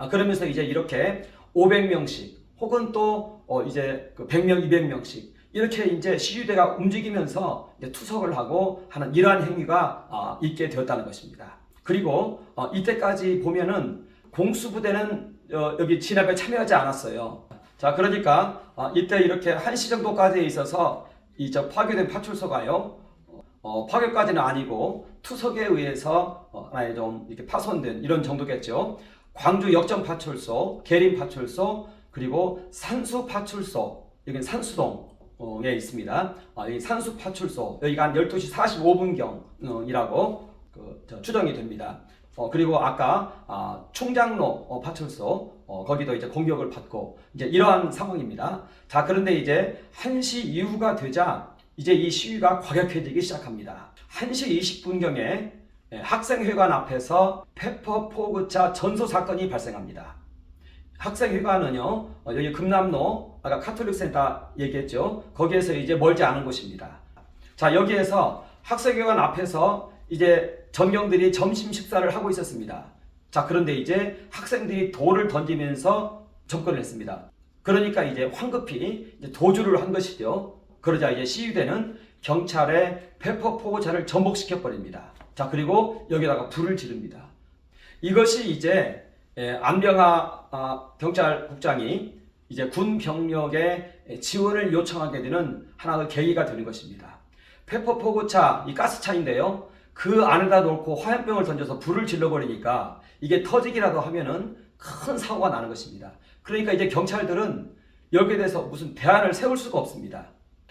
그러면서 이제 이렇게 500명씩 혹은 또 이제 100명, 200명씩 이렇게 이제 시위대가 움직이면서 이제 투석을 하고 하는 이러한 행위가 있게 되었다는 것입니다. 그리고 이때까지 보면은 공수부대는 여기 진압에 참여하지 않았어요. 자, 그러니까 이때 이렇게 1시 정도까지에 있어서 이 파괴된 파출소가요, 파괴까지는 아니고 투석에 의해서 좀 이렇게 파손된 이런 정도겠죠. 광주 역전 파출소, 계림 파출소, 그리고 산수 파출소, 여기는 산수동에 있습니다. 이 산수 파출소, 여기가 한 12시 45분경이라고 추정이 됩니다. 그리고 아까 충장로 파출소, 거기도 이제 공격을 받고 이제 이러한 상황입니다. 자, 그런데 이제 1시 이후가 되자 이제 이 시위가 과격해지기 시작합니다. 1시 20분경에 학생회관 앞에서 페퍼포그차 전소 사건이 발생합니다. 학생회관은요, 여기 금남로, 아까 카톨릭센터 얘기했죠. 거기에서 이제 멀지 않은 곳입니다. 자, 여기에서 학생회관 앞에서 이제 전경들이 점심 식사를 하고 있었습니다. 자, 그런데 이제 학생들이 돌을 던지면서 접근을 했습니다. 그러니까 이제 황급히 이제 도주를 한 것이죠. 그러자 이제 시위대는 경찰의 페퍼포그차를 전복시켜 버립니다. 자, 그리고 여기다가 불을 지릅니다. 이것이 이제 안병하 경찰국장이 이제 군 병력의 지원을 요청하게 되는 하나의 계기가 되는 것입니다. 페퍼포그차, 이 가스차인데요. 그 안에다 놓고 화염병을 던져서 불을 질러버리니까 이게 터지기라도 하면은 큰 사고가 나는 것입니다. 그러니까 이제 경찰들은 여기에 대해서 무슨 대안을 세울 수가 없습니다.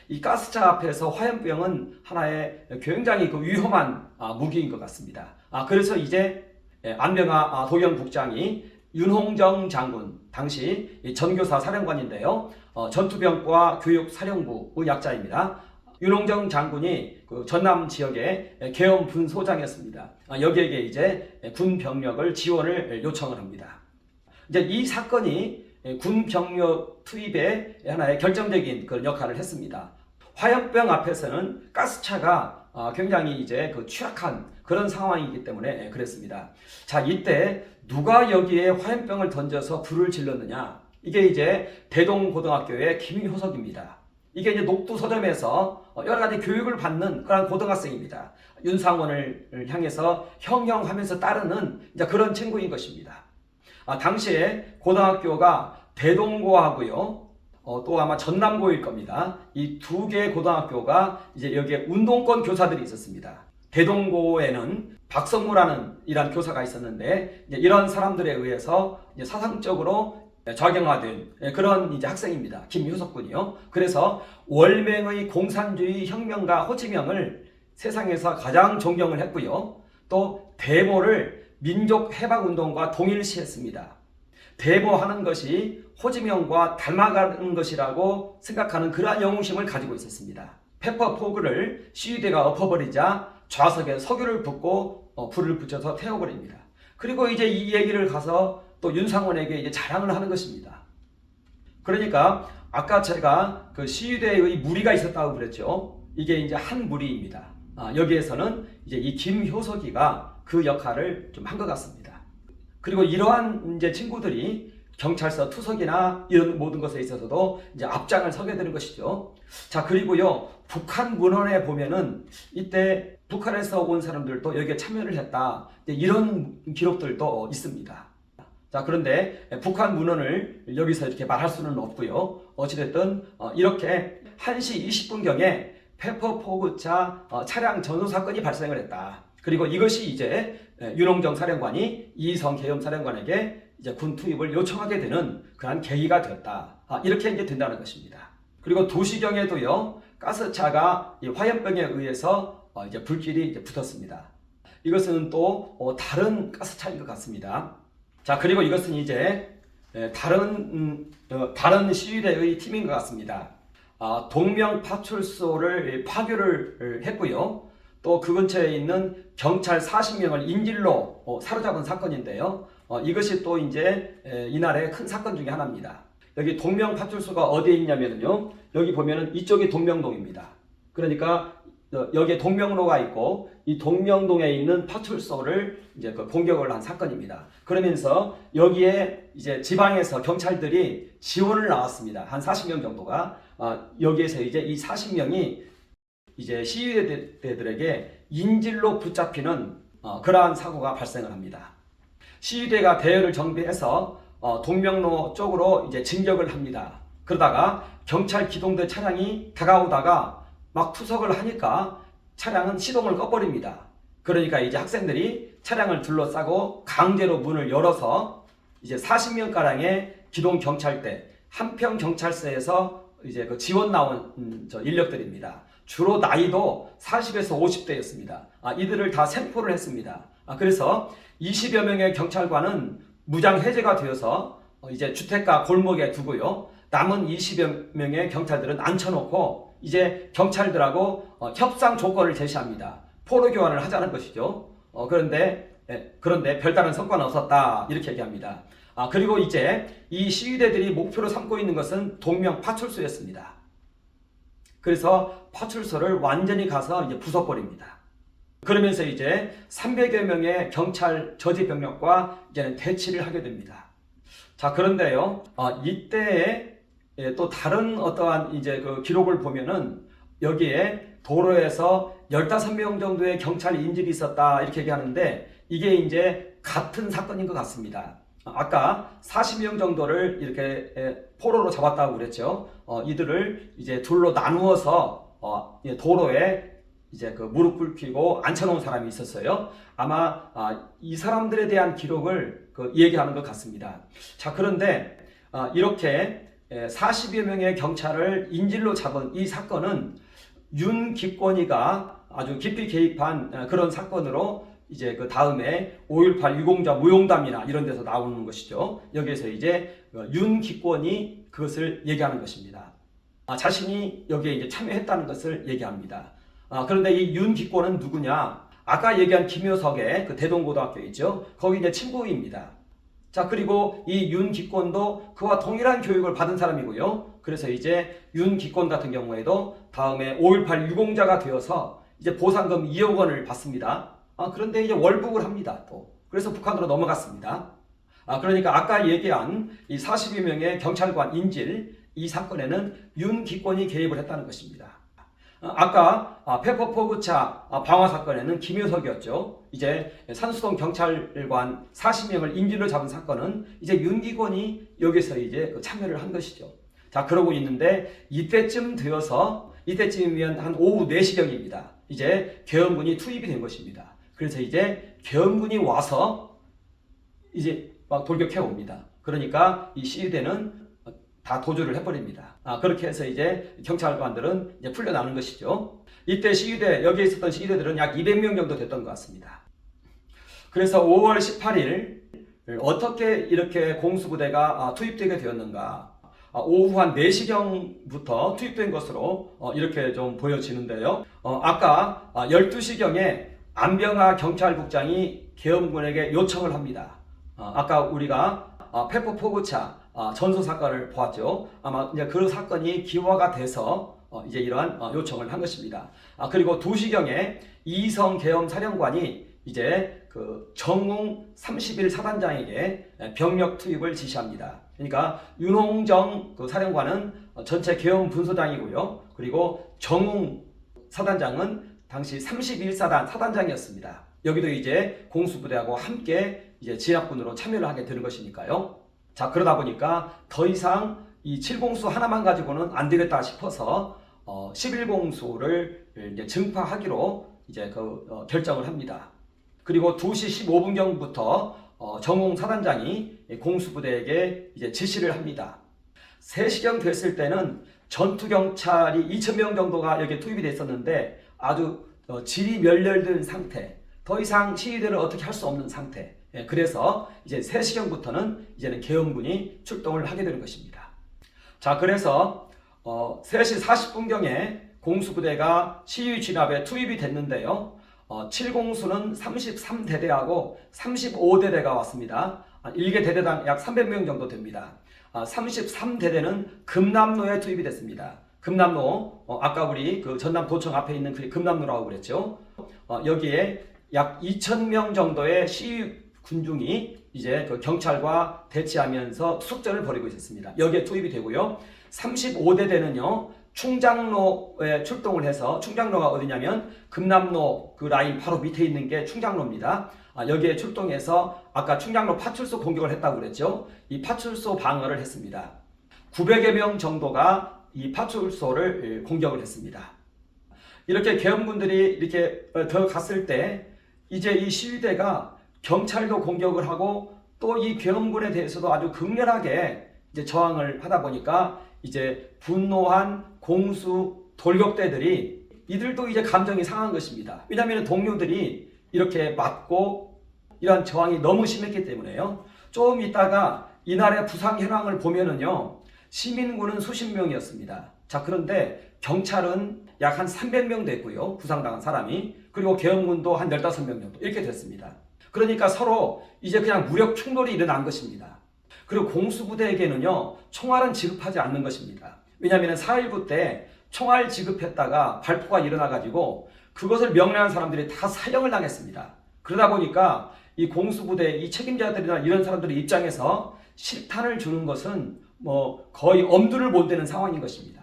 이 가스차 앞에서 화염병은 하나의 굉장히 위험한 무기인 것 같습니다. 그래서 이제 안병하 도경국장이 윤홍정 장군, 당시 전교사 사령관인데요. 전투병과 교육사령부의 약자입니다. 윤홍정 장군이 그 전남 지역의 계엄 분소장이었습니다. 여기에게 이제 군 병력을 지원을 요청을 합니다. 이제 이 사건이 군 병력 투입에 하나의 결정적인 그런 역할을 했습니다. 화염병 앞에서는 가스차가 굉장히 이제 취약한 그런 상황이기 때문에 그랬습니다. 자, 이때 누가 여기에 화염병을 던져서 불을 질렀느냐? 이게 이제 대동고등학교의 김효석입니다. 이게 이제 녹두 서점에서 여러 가지 교육을 받는 그런 고등학생입니다. 윤상원을 향해서 형형하면서 따르는 이제 그런 친구인 것입니다. 당시에 고등학교가 대동고하고요, 또 아마 전남고일 겁니다. 이 두 개의 고등학교가 이제 여기에 운동권 교사들이 있었습니다. 대동고에는 박성무라는 이런 교사가 있었는데 이런 사람들에 의해서 이제 사상적으로 좌경화된 그런 이제 학생입니다. 김효석 군이요. 그래서 월맹의 공산주의 혁명가 호지명을 세상에서 가장 존경을 했고요. 또 대모를 민족해방운동과 동일시했습니다. 대모하는 것이 호지명과 닮아가는 것이라고 생각하는 그러한 영웅심을 가지고 있었습니다. 페퍼포그를 시위대가 엎어버리자 좌석에 석유를 붓고 불을 붙여서 태워버립니다. 그리고 이제 이 얘기를 가서 또 윤상원에게 이제 자랑을 하는 것입니다. 그러니까 아까 제가 그 시위대의 무리가 있었다고 그랬죠. 이게 이제 한 무리입니다. 여기에서는 이제 이 김효석이가 그 역할을 좀 한 것 같습니다. 그리고 이러한 이제 친구들이 경찰서 투석이나 이런 모든 것에 있어서도 이제 앞장을 서게 되는 것이죠. 자, 그리고요, 북한 문헌에 보면은 이때 북한에서 온 사람들도 여기에 참여를 했다, 이런 기록들도 있습니다. 자, 그런데 북한 문헌을 여기서 이렇게 말할 수는 없고요. 어찌됐든 이렇게 1시 20분경에 페퍼포그차 차량 전소 사건이 발생을 했다. 그리고 이것이 이제 윤홍정 사령관이 이성 계엄 사령관에게 이제 군 투입을 요청하게 되는 그러한 계기가 되었다. 이렇게 이제 된다는 것입니다. 그리고 2시경에도요, 가스차가 이 화염병에 의해서 이제 불길이 이제 붙었습니다. 이것은 또 다른 가스차인 것 같습니다. 자, 그리고 이것은 이제 다른 시위대의 팀인 것 같습니다. 동명파출소를 파괴를 했고요. 또 그 근처에 있는 경찰 40명을 인질로 사로잡은 사건인데요. 이것이 또 이제 이날의 큰 사건 중에 하나입니다. 여기 동명파출소가 어디에 있냐면요, 여기 보면은 이쪽이 동명동입니다. 그러니까 여기에 동명로가 있고 이 동명동에 있는 파출소를 이제 공격을 한 사건입니다. 그러면서 여기에 이제 지방에서 경찰들이 지원을 나왔습니다. 한 40명 정도가 여기에서 이제 이 40명이 이제 시위대들에게 인질로 붙잡히는 그러한 사고가 발생을 합니다. 시위대가 대열을 정비해서 동명로 쪽으로 이제 진격을 합니다. 그러다가 경찰 기동대 차량이 다가오다가 막 투석을 하니까 차량은 시동을 꺼버립니다. 그러니까 이제 학생들이 차량을 둘러싸고 강제로 문을 열어서 이제 40명가량의 기동 경찰대, 한평 경찰서에서 이제 그 지원 나온 인력들입니다. 주로 나이도 40에서 50대였습니다. 이들을 다 생포를 했습니다. 그래서 20여 명의 경찰관은 무장 해제가 되어서 이제 주택가 골목에 두고요. 남은 20여 명의 경찰들은 앉혀놓고 이제 경찰들하고 협상 조건을 제시합니다. 포로 교환을 하자는 것이죠. 그런데 별다른 성과는 없었다 이렇게 얘기합니다. 그리고 이제 이 시위대들이 목표로 삼고 있는 것은 동명 파출소였습니다. 그래서 파출소를 완전히 가서 이제 부숴버립니다. 그러면서 이제 300여 명의 경찰 저지 병력과 이제는 대치를 하게 됩니다. 자, 그런데요, 이때에 또 다른 어떠한 이제 그 기록을 보면은 여기에 도로에서 15명 정도의 경찰 인질이 있었다 이렇게 얘기하는데 이게 이제 같은 사건인 것 같습니다. 아까 40명 정도를 이렇게 포로로 잡았다고 그랬죠. 이들을 이제 둘로 나누어서 도로에 이제 그 무릎 꿇히고 앉혀놓은 사람이 있었어요. 아마 이 사람들에 대한 기록을 얘기하는 것 같습니다. 자, 그런데 이렇게 40여 명의 경찰을 인질로 잡은 이 사건은 윤기권이가 아주 깊이 개입한 그런 사건으로 이제 그 다음에 5.18 유공자 무용담이나 이런 데서 나오는 것이죠. 여기에서 이제 윤기권이 그것을 얘기하는 것입니다. 자신이 여기에 이제 참여했다는 것을 얘기합니다. 그런데 이 윤기권은 누구냐? 아까 얘기한 김효석의 그 대동고등학교 있죠. 거기 이제 친구입니다. 자, 그리고 이 윤기권도 그와 동일한 교육을 받은 사람이고요. 그래서 이제 윤기권 같은 경우에도 다음에 5.18 유공자가 되어서 이제 보상금 2억 원을 받습니다. 그런데 이제 월북을 합니다. 또. 그래서 북한으로 넘어갔습니다. 그러니까 아까 얘기한 이 40여 명의 경찰관 인질 이 사건에는 윤기권이 개입을 했다는 것입니다. 아까 페퍼포구차 방화 사건에는 김효석이었죠. 이제 산수동 경찰관 40명을 인질로 잡은 사건은 이제 윤기권이 여기서 이제 참여를 한 것이죠. 자, 그러고 있는데 이때쯤이면 한 오후 4시경입니다. 이제 계엄군이 투입이 된 것입니다. 그래서 이제 계엄군이 와서 이제 막 돌격해 옵니다. 그러니까 이 시위대는 다 도주를 해버립니다. 그렇게 해서 이제 경찰관들은 이제 풀려나는 것이죠. 이때 여기에 있었던 시위대들은 약 200명 정도 됐던 것 같습니다. 그래서 5월 18일 어떻게 이렇게 공수부대가 투입되게 되었는가? 오후 한 4시경부터 투입된 것으로 이렇게 좀 보여지는데요. 아까 12시경에 안병하 경찰국장이 계엄군에게 요청을 합니다. 아까 우리가 페퍼포구차 전소 사건을 보았죠. 아마 이제 그 사건이 기화가 돼서 이제 이러한 요청을 한 것입니다. 그리고 2시경에 이성 계엄 사령관이 이제 그 정웅 31 사단장에게 병력 투입을 지시합니다. 그러니까 윤홍정 그 사령관은 전체 계엄 분소장이고요. 그리고 정웅 사단장은 당시 31사단 사단장이었습니다. 여기도 이제 공수부대하고 함께 이제 진압군으로 참여를 하게 되는 것이니까요. 자, 그러다 보니까 더 이상 이 7공수 하나만 가지고는 안 되겠다 싶어서 11공수를 이제 증파하기로 이제 결정을 합니다. 그리고 2시 15분경부터 정웅 사단장이 공수부대에게 이제 지시를 합니다. 3시경 됐을 때는 전투경찰이 2,000명 정도가 여기에 투입이 됐었는데 아주 질이 멸렬된 상태, 더 이상 시위대를 어떻게 할 수 없는 상태. 그래서 이제 3시경부터는 이제는 계엄군이 출동을 하게 되는 것입니다. 자, 그래서 3시 40분경에 공수부대가 시위 진압에 투입이 됐는데요. 7공수는 33대대하고 35대대가 왔습니다. 1개 대대당 약 300명 정도 됩니다. 33대대는 금남로에 투입이 됐습니다. 금남로, 아까 우리 그 전남도청 앞에 있는 그 금남로라고 그랬죠. 여기에 약 2,000명 정도의 시위 군중이 이제 그 경찰과 대치하면서 숙전을 벌이고 있었습니다. 여기에 투입이 되고요. 35대대는요. 충장로에 출동을 해서, 충장로가 어디냐면 금남로 그 라인 바로 밑에 있는 게 충장로입니다. 여기에 출동해서 아까 충장로 파출소 공격을 했다고 그랬죠. 이 파출소 방어를 했습니다. 900여 명 정도가 이 파출소를 공격을 했습니다. 이렇게 계엄군들이 이렇게 들어갔을 때 이제 이 시위대가 경찰도 공격을 하고 또 이 계엄군에 대해서도 아주 극렬하게 이제 저항을 하다 보니까 이제 분노한 공수 돌격대들이 이들도 이제 감정이 상한 것입니다. 왜냐하면 동료들이 이렇게 맞고 이러한 저항이 너무 심했기 때문에요. 좀 있다가 이날의 부상 현황을 보면은요, 시민군은 수십 명이었습니다. 자, 그런데 경찰은 약 한 300명 됐고요. 부상당한 사람이. 그리고 계엄군도 한 15명 정도 이렇게 됐습니다. 그러니까 서로 이제 그냥 무력 충돌이 일어난 것입니다. 그리고 공수부대에게는요, 총알은 지급하지 않는 것입니다. 왜냐하면 4.19 때 총알 지급했다가 발포가 일어나가지고 그것을 명령한 사람들이 다 사형을 당했습니다. 그러다 보니까 이 공수부대, 이 책임자들이나 이런 사람들의 입장에서 실탄을 주는 것은 뭐 거의 엄두를 못 대는 상황인 것입니다.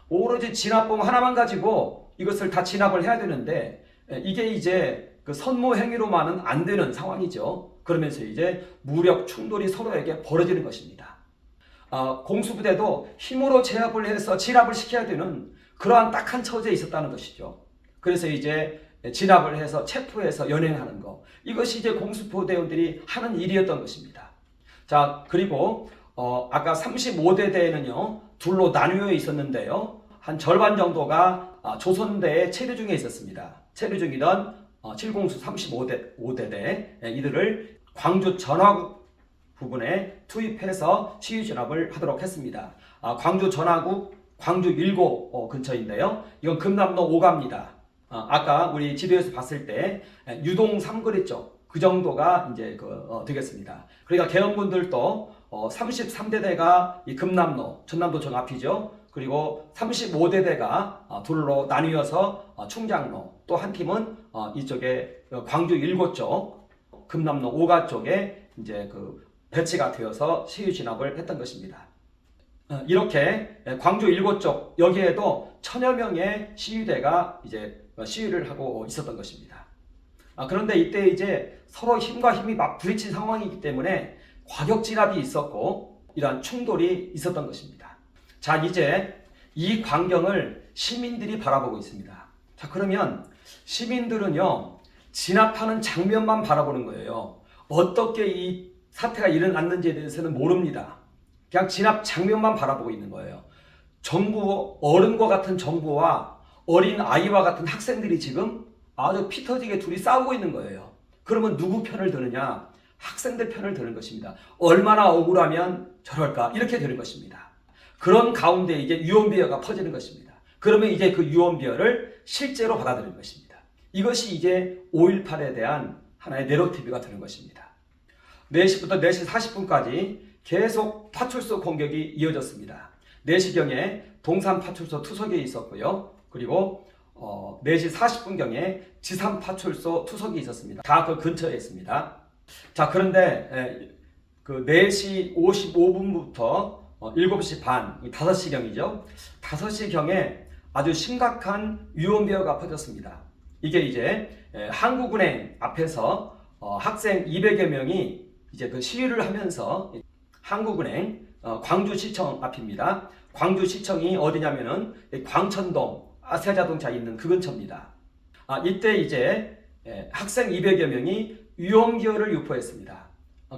오로지 진압봉 하나만 가지고 이것을 다 진압을 해야 되는데 이게 이제 그 선모 행위로만은 안 되는 상황이죠. 그러면서 이제 무력 충돌이 서로에게 벌어지는 것입니다. 공수부대도 힘으로 제압을 해서 진압을 시켜야 되는 그러한 딱한 처지에 있었다는 것이죠. 그래서 이제 진압을 해서 체포해서 연행하는 거, 이것이 이제 공수부대원들이 하는 일이었던 것입니다. 자, 그리고 아까 35대대에는요 둘로 나뉘어 있었는데요, 한 절반 정도가 조선대의 체류 중에 있었습니다. 체류 중이던 7공수 35대대 이들을 광주 전화국 부분에 투입해서 시위 진압을 하도록 했습니다. 광주 전화국 광주 1고 근처인데요, 이건 금남로 5가입니다. 아까 우리 지도에서 봤을 때 유동 삼거리 쪽 그 정도가 이제 되겠습니다. 그러니까 계엄군들도 33대대가 이 금남로 전남도청 앞이죠. 그리고 35대대가 둘로 나뉘어서 충장로, 또 한 팀은 이쪽에 광주 1고 쪽 금남로 5가 쪽에 이제 배치가 되어서 시위 진압을 했던 것입니다. 이렇게 광주 1고 쪽 여기에도 1000여 명의 시위대가 이제 시위를 하고 있었던 것입니다. 그런데 이때 이제 서로 힘과 힘이 막 부딪힌 상황이기 때문에 과격 진압이 있었고 이러한 충돌이 있었던 것입니다. 자, 이제 이 광경을 시민들이 바라보고 있습니다. 자, 그러면 시민들은요, 진압하는 장면만 바라보는 거예요. 어떻게 이 사태가 일어났는지에 대해서는 모릅니다. 그냥 진압 장면만 바라보고 있는 거예요. 정부, 어른과 같은 정부와 어린 아이와 같은 학생들이 지금 아주 피 터지게 둘이 싸우고 있는 거예요. 그러면 누구 편을 드느냐? 학생들 편을 드는 것입니다. 얼마나 억울하면 저럴까? 이렇게 되는 것입니다. 그런 가운데 이제 유언비어가 퍼지는 것입니다. 그러면 이제 그 유언비어를 실제로 받아들이는 것입니다. 이것이 이제 5.18에 대한 하나의 내러티브가 되는 것입니다. 4시부터 4시 40분까지 계속 파출소 공격이 이어졌습니다. 4시경에 동산 파출소 투석이 있었고요. 그리고 4시 40분경에 지산 파출소 투석이 있었습니다. 다 그 근처에 있습니다. 자, 그런데 그 4시 55분부터 7시 반, 5시경이죠. 5시경에 아주 심각한 유언비어가 퍼졌습니다. 이게 이제 한국은행 앞에서 학생 200여 명이 이제 그 시위를 하면서 한국은행 광주시청 앞입니다. 광주시청이 어디냐면은 광천동 아세아자동차 있는 그 근처입니다. 이때 이제 학생 200여 명이 유언비어를 유포했습니다.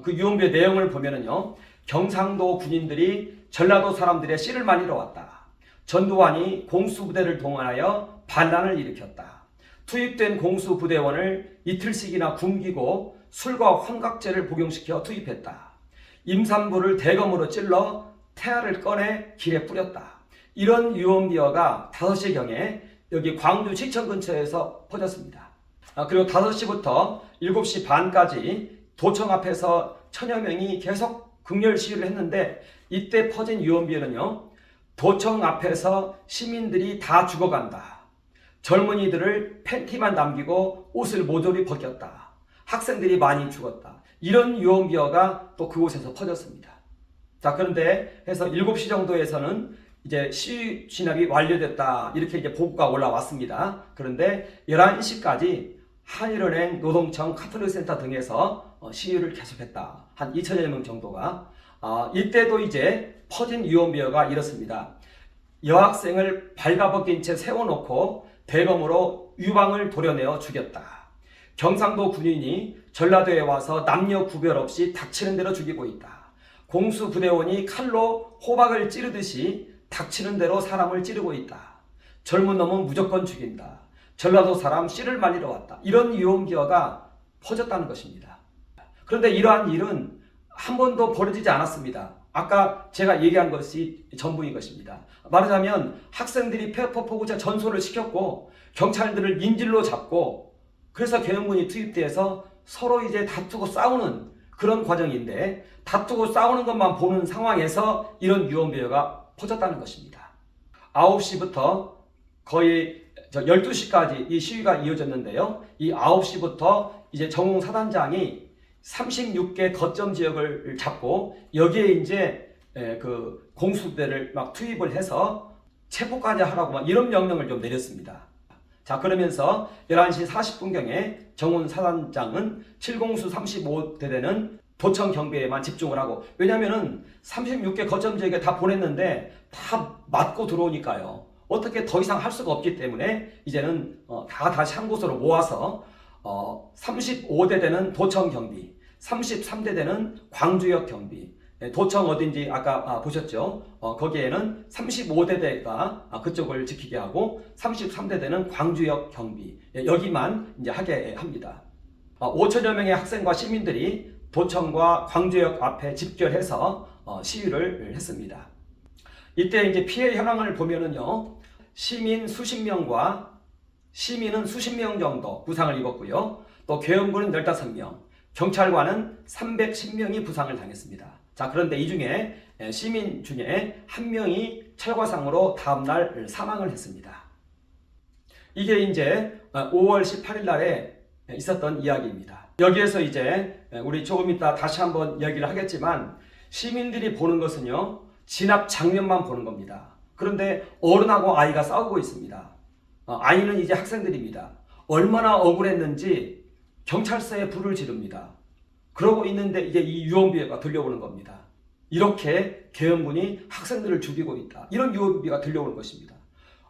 그 유언비어 내용을 보면은요, 경상도 군인들이 전라도 사람들의 씨를 말리러 왔다. 전두환이 공수부대를 동원하여 반란을 일으켰다. 투입된 공수부대원을 이틀씩이나 굶기고 술과 환각제를 복용시켜 투입했다. 임산부를 대검으로 찔러 태아를 꺼내 길에 뿌렸다. 이런 유언비어가 5시경에 여기 광주시청 근처에서 퍼졌습니다. 그리고 5시부터 7시 반까지 도청 앞에서 1000여 명이 계속 극렬 시위를 했는데, 이때 퍼진 유언비어는요, 도청 앞에서 시민들이 다 죽어간다. 젊은이들을 팬티만 남기고 옷을 모조리 벗겼다. 학생들이 많이 죽었다. 이런 유언비어가 또 그곳에서 퍼졌습니다. 자, 그런데 해서 7시 정도에서는 이제 시위 진압이 완료됐다. 이렇게 이제 보고가 올라왔습니다. 그런데 11시까지 한일은행, 노동청, 카톨릭센터 등에서 시위를 계속했다. 한 2000여 명 정도가. 이때도 이제 퍼진 유언비어가 이렇습니다. 여학생을 발가벗긴 채 세워놓고 대검으로 유방을 도려내어 죽였다. 경상도 군인이 전라도에 와서 남녀 구별 없이 닥치는 대로 죽이고 있다. 공수부대원이 칼로 호박을 찌르듯이 닥치는 대로 사람을 찌르고 있다. 젊은 놈은 무조건 죽인다. 전라도 사람 씨를 말리러 왔다. 이런 유언비어가 퍼졌다는 것입니다. 그런데 이러한 일은 한 번도 벌어지지 않았습니다. 아까 제가 얘기한 것이 전부인 것입니다. 말하자면 학생들이 페퍼포구차 전소를 시켰고 경찰들을 인질로 잡고 그래서 계엄군이 투입돼서 서로 이제 다투고 싸우는 그런 과정인데, 다투고 싸우는 것만 보는 상황에서 이런 유언비어가 퍼졌다는 것입니다. 9시부터 거의 12시까지 이 시위가 이어졌는데요. 이 9시부터 이제 정웅 사단장이 36개 거점 지역을 잡고 여기에 이제 그 공수부대를 막 투입을 해서 체포까지 하라고 막 이런 명령을 좀 내렸습니다. 자, 그러면서 11시 40분경에 정훈 사단장은 7공수 35대대는 도청 경비에만 집중을 하고, 왜냐면은 36개 거점 지역에 다 보냈는데 다 맞고 들어오니까요. 어떻게 더 이상 할 수가 없기 때문에 이제는 다 다시 한 곳으로 모아서 35대대는 도청 경비, 33대대는 광주역 경비, 도청 어딘지 아까 보셨죠? 거기에는 35대대가 그쪽을 지키게 하고 33대대는 광주역 경비, 여기만 이제 하게 합니다. 5천여 명의 학생과 시민들이 도청과 광주역 앞에 집결해서 시위를 했습니다. 이때 이제 피해 현황을 보면은요, 시민 수십 명과 시민은 수십 명 정도 부상을 입었고요. 또 계엄군은 15명, 경찰관은 310명이 부상을 당했습니다. 자, 그런데 이 중에 시민 중에 한 명이 철과상으로 다음날 사망을 했습니다. 이게 이제 5월 18일 날에 있었던 이야기입니다. 여기에서 이제 우리 조금 이따 다시 한번 이야기를 하겠지만, 시민들이 보는 것은요, 진압 장면만 보는 겁니다. 그런데 어른하고 아이가 싸우고 있습니다. 아이는 이제 학생들입니다. 얼마나 억울했는지 경찰서에 불을 지릅니다. 그러고 있는데 이제 이 유언비어가 들려오는 겁니다. 이렇게 계엄군이 학생들을 죽이고 있다, 이런 유언비어가 들려오는 것입니다.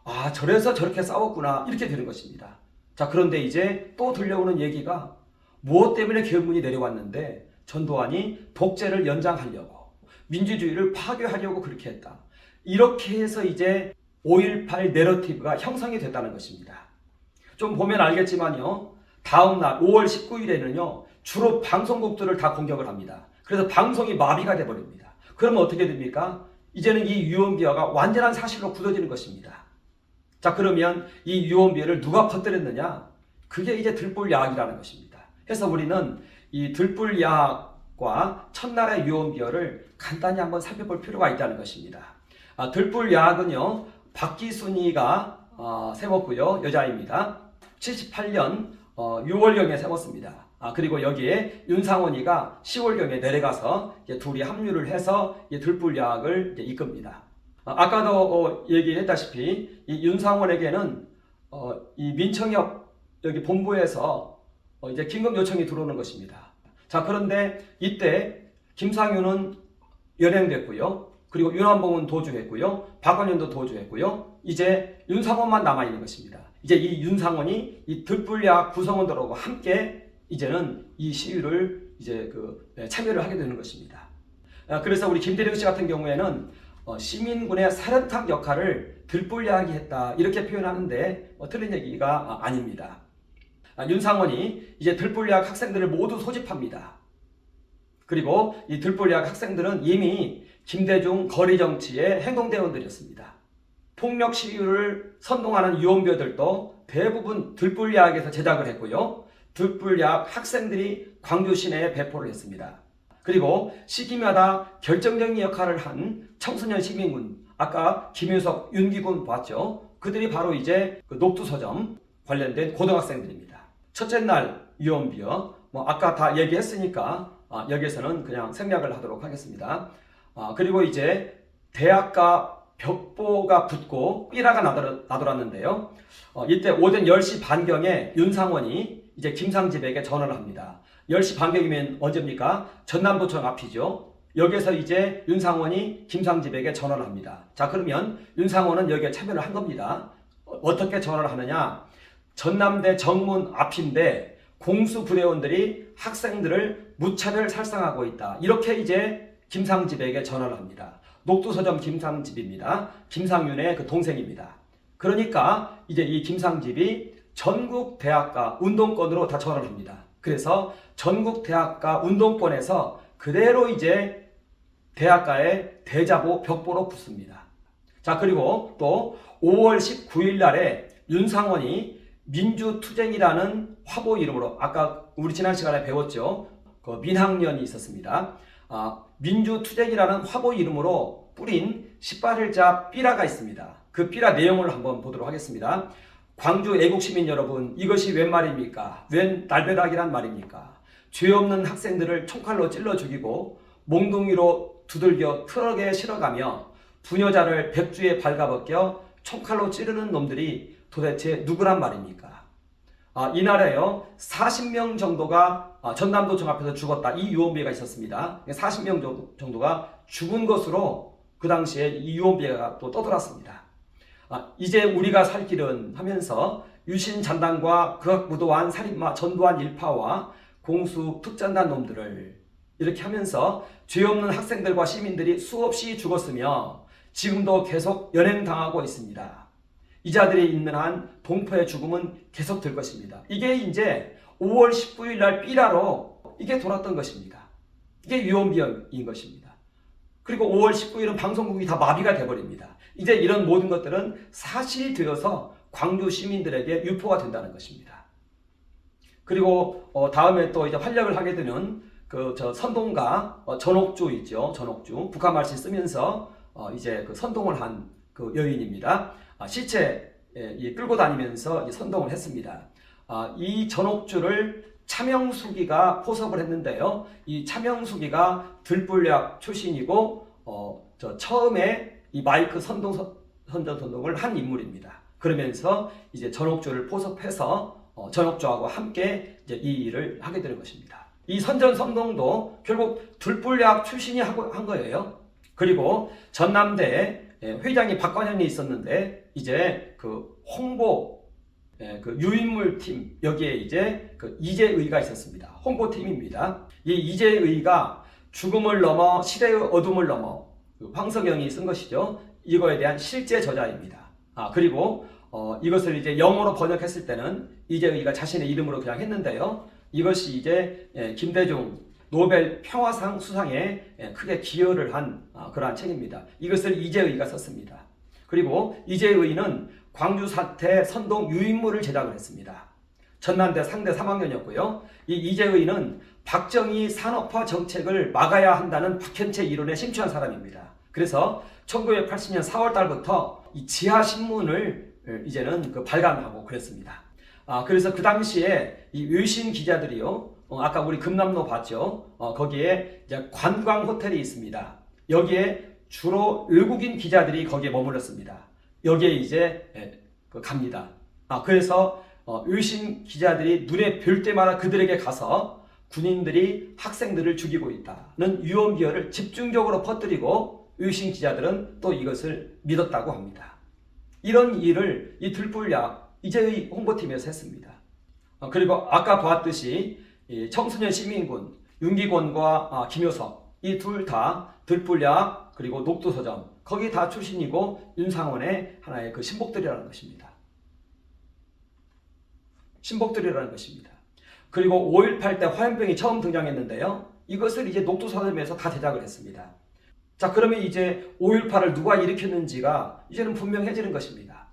아, 저래서 저렇게 싸웠구나, 이렇게 되는 것입니다. 자, 그런데 이제 또 들려오는 얘기가, 무엇 때문에 계엄군이 내려왔는데 전두환이 독재를 연장하려고, 민주주의를 파괴하려고 그렇게 했다, 이렇게 해서 이제 5.18 내러티브가 형성이 됐다는 것입니다. 좀 보면 알겠지만요, 다음날 5월 19일에는요 주로 방송국들을 다 공격을 합니다. 그래서 방송이 마비가 돼버립니다. 그러면 어떻게 됩니까? 이제는 이 유언비어가 완전한 사실로 굳어지는 것입니다. 자, 그러면 이 유언비어를 누가 퍼뜨렸느냐? 그게 이제 들불야학이라는 것입니다. 그래서 우리는 이 들불야학과 첫날의 유언비어를 간단히 한번 살펴볼 필요가 있다는 것입니다. 들불야학은요, 박기순이가 세웠고요, 여자입니다. 78년 6월경에 세웠습니다. 그리고 여기에 윤상원이가 10월경에 내려가서 이제 둘이 합류를 해서 들불야학을 이제 이끕니다. 아까도 얘기했다시피 이 윤상원에게는 이 민청협 여기 본부에서 이제 긴급 요청이 들어오는 것입니다. 자, 그런데 이때 김상윤은 연행됐고요. 그리고 윤한봉은 도주했고요. 박원현도 도주했고요. 이제 윤상원만 남아있는 것입니다. 이제 이 윤상원이 이 들불야학 구성원들하고 함께 이제는 이 시위를 이제 참여를 하게 되는 것입니다. 그래서 우리 김대령 씨 같은 경우에는 시민군의 사령탑 역할을 들불야학이 했다, 이렇게 표현하는데 틀린 얘기가 아닙니다. 윤상원이 이제 들불야학 학생들을 모두 소집합니다. 그리고 이 들불야학 학생들은 이미 김대중 거리정치의 행동대원들이었습니다. 폭력 시위를 선동하는 유언비어들도 대부분 들불야학에서 제작을 했고요. 들불야학 학생들이 광주 시내에 배포를 했습니다. 그리고 시기마다 결정적인 역할을 한 청소년 시민군, 아까 김윤석, 윤기군 봤죠? 그들이 바로 이제 녹두서점 관련된 고등학생들입니다. 첫째 날 유언비어, 아까 다 얘기했으니까 여기에서는 그냥 생략을 하도록 하겠습니다. 그리고 이제 대학가 벽보가 붙고 삐라가 나돌았는데요. 이때 오전 10시 반경에 윤상원이 이제 김상집에게 전화를 합니다. 10시 반경이면 언제입니까? 전남도청 앞이죠. 여기서 이제 윤상원이 김상집에게 전화를 합니다. 자, 그러면 윤상원은 여기에 참여를 한 겁니다. 어떻게 전화를 하느냐? 전남대 정문 앞인데 공수부대원들이 학생들을 무차별 살상하고 있다, 이렇게 이제 김상집에게 전화를 합니다. 녹두서점 김상집입니다. 김상윤의 그 동생입니다. 그러니까 이제 이 김상집이 전국 대학가 운동권으로 다 전화를 합니다. 그래서 전국 대학가 운동권에서 그대로 이제 대학가에 대자보 벽보로 붙습니다. 자, 그리고 또 5월 19일 날에 윤상원이 민주투쟁이라는 화보 이름으로 아까 우리 지난 시간에 배웠죠. 그 민학년이 있었습니다. 민주투쟁이라는 화보 이름으로 뿌린 18일자 삐라가 있습니다. 그 삐라 내용을 한번 보도록 하겠습니다. 광주 애국시민 여러분, 이것이 웬 말입니까? 웬 날벼락이란 말입니까? 죄 없는 학생들을 총칼로 찔러 죽이고 몽둥이로 두들겨 트럭에 실어가며 부녀자를 백주에 발가벗겨 총칼로 찌르는 놈들이 도대체 누구란 말입니까? 이날에요 40명 정도가 전남도청 앞에서 죽었다. 이 유언비어가 있었습니다. 40명 정도가 죽은 것으로 그 당시에 이 유언비어가 또 떠돌았습니다. 이제 우리가 살 길은 하면서 유신 잔당과 극악무도한 살인마 전두환 일파와 공수 특전단 놈들을 이렇게 하면서 죄 없는 학생들과 시민들이 수없이 죽었으며 지금도 계속 연행당하고 있습니다. 이 자들이 있는 한 동포의 죽음은 계속될 것입니다. 이게 이제 5월 19일 날 삐라로 이게 돌았던 것입니다. 이게 유언비어인 것입니다. 그리고 5월 19일은 방송국이 다 마비가 돼버립니다. 이제 이런 모든 것들은 사실이 되어서 광주 시민들에게 유포가 된다는 것입니다. 그리고 다음에 또 이제 활약을 하게 되는 선동가 전옥주 있죠. 전옥주 북한 말씨 쓰면서 이제 선동을 한 그 여인입니다. 시체 끌고 다니면서 선동을 했습니다. 이 전옥주를 차명수기가 포섭을 했는데요. 이 차명수기가 들불약 출신이고 처음에 이 마이크 선동을 한 인물입니다. 그러면서 이제 전옥주를 포섭해서 전옥주하고 함께 이제 이 일을 하게 되는 것입니다. 이 선동도 결국 들불약 출신이 한 거예요. 그리고 전남대 회장이 박관현이 있었는데 이제 그 홍보 그 유인물 팀 여기에 이제 그 이재의가 있었습니다. 홍보팀입니다. 이 이재의가 죽음을 넘어 시대의 어둠을 넘어 황석영이 쓴 것이죠. 이거에 대한 실제 저자입니다. 그리고 이것을 이제 영어로 번역했을 때는 이재의가 자신의 이름으로 그냥 했는데요. 이것이 이제 김대중 노벨 평화상 수상에 크게 기여를 한 그러한 책입니다. 이것을 이재의가 썼습니다. 그리고 이재의는 광주 사태 선동 유인물을 제작을 했습니다. 전남대 상대 3학년이었고요. 이 이재의는 박정희 산업화 정책을 막아야 한다는 박현채 이론에 심취한 사람입니다. 그래서 1980년 4월 달부터 이 지하신문을 이제는 발간하고 그랬습니다. 그래서 그 당시에 이 외신 기자들이요. 아까 우리 금남로 봤죠? 거기에 이제 관광 호텔이 있습니다. 여기에 주로 외국인 기자들이 거기에 머물렀습니다. 여기에 이제 갑니다. 그래서 외신 기자들이 눈에 뵐 때마다 그들에게 가서 군인들이 학생들을 죽이고 있다는 유언비어를 집중적으로 퍼뜨리고 외신 기자들은 또 이것을 믿었다고 합니다. 이런 일을 이 들불약 이재의 홍보팀에서 했습니다. 그리고 아까 보았듯이 청소년 시민군 윤기권과 김효석 이 둘 다 들불약 그리고 녹두서점 거기 다 출신이고 윤상원의 하나의 그 신복들이라는 것입니다. 신복들이라는 것입니다. 그리고 5.18 때 화염병이 처음 등장했는데요. 이것을 이제 녹두서점에서 다 제작을 했습니다. 자, 그러면 이제 5.18을 누가 일으켰는지가 이제는 분명해지는 것입니다.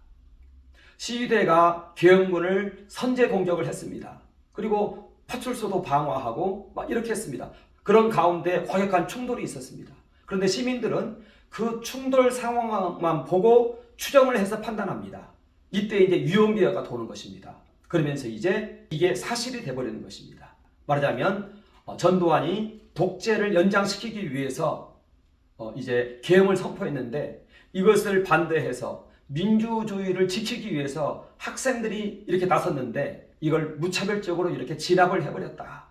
시위대가 계엄군을 선제 공격을 했습니다. 그리고 파출소도 방어하고 막 이렇게 했습니다. 그런 가운데 과격한 충돌이 있었습니다. 그런데 시민들은 그 충돌 상황만 보고 추정을 해서 판단합니다. 이때 이제 유언비어가 도는 것입니다. 그러면서 이제 이게 사실이 돼버리는 것입니다. 말하자면 전두환이 독재를 연장시키기 위해서 이제 계엄을 선포했는데 이것을 반대해서 민주주의를 지키기 위해서 학생들이 이렇게 나섰는데 이걸 무차별적으로 이렇게 진압을 해버렸다.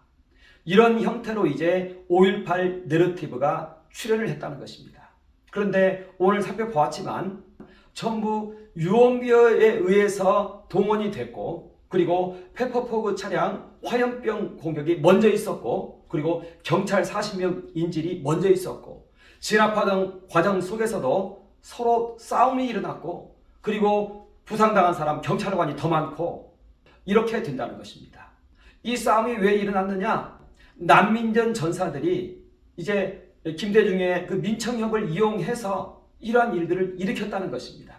이런 형태로 이제 5.18 내러티브가 출현을 했다는 것입니다. 그런데 오늘 살펴보았지만 전부 유언비어에 의해서 동원이 됐고 그리고 페퍼포그 차량 화염병 공격이 먼저 있었고 그리고 경찰 40명 인질이 먼저 있었고 진압하던 과정 속에서도 서로 싸움이 일어났고 그리고 부상당한 사람 경찰관이 더 많고 이렇게 된다는 것입니다. 이 싸움이 왜 일어났느냐? 난민전 전사들이 이제 김대중의 그 민청협을 이용해서 이러한 일들을 일으켰다는 것입니다.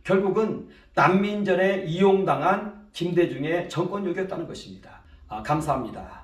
결국은 난민전에 이용당한 김대중의 정권욕이었다는 것입니다. 감사합니다.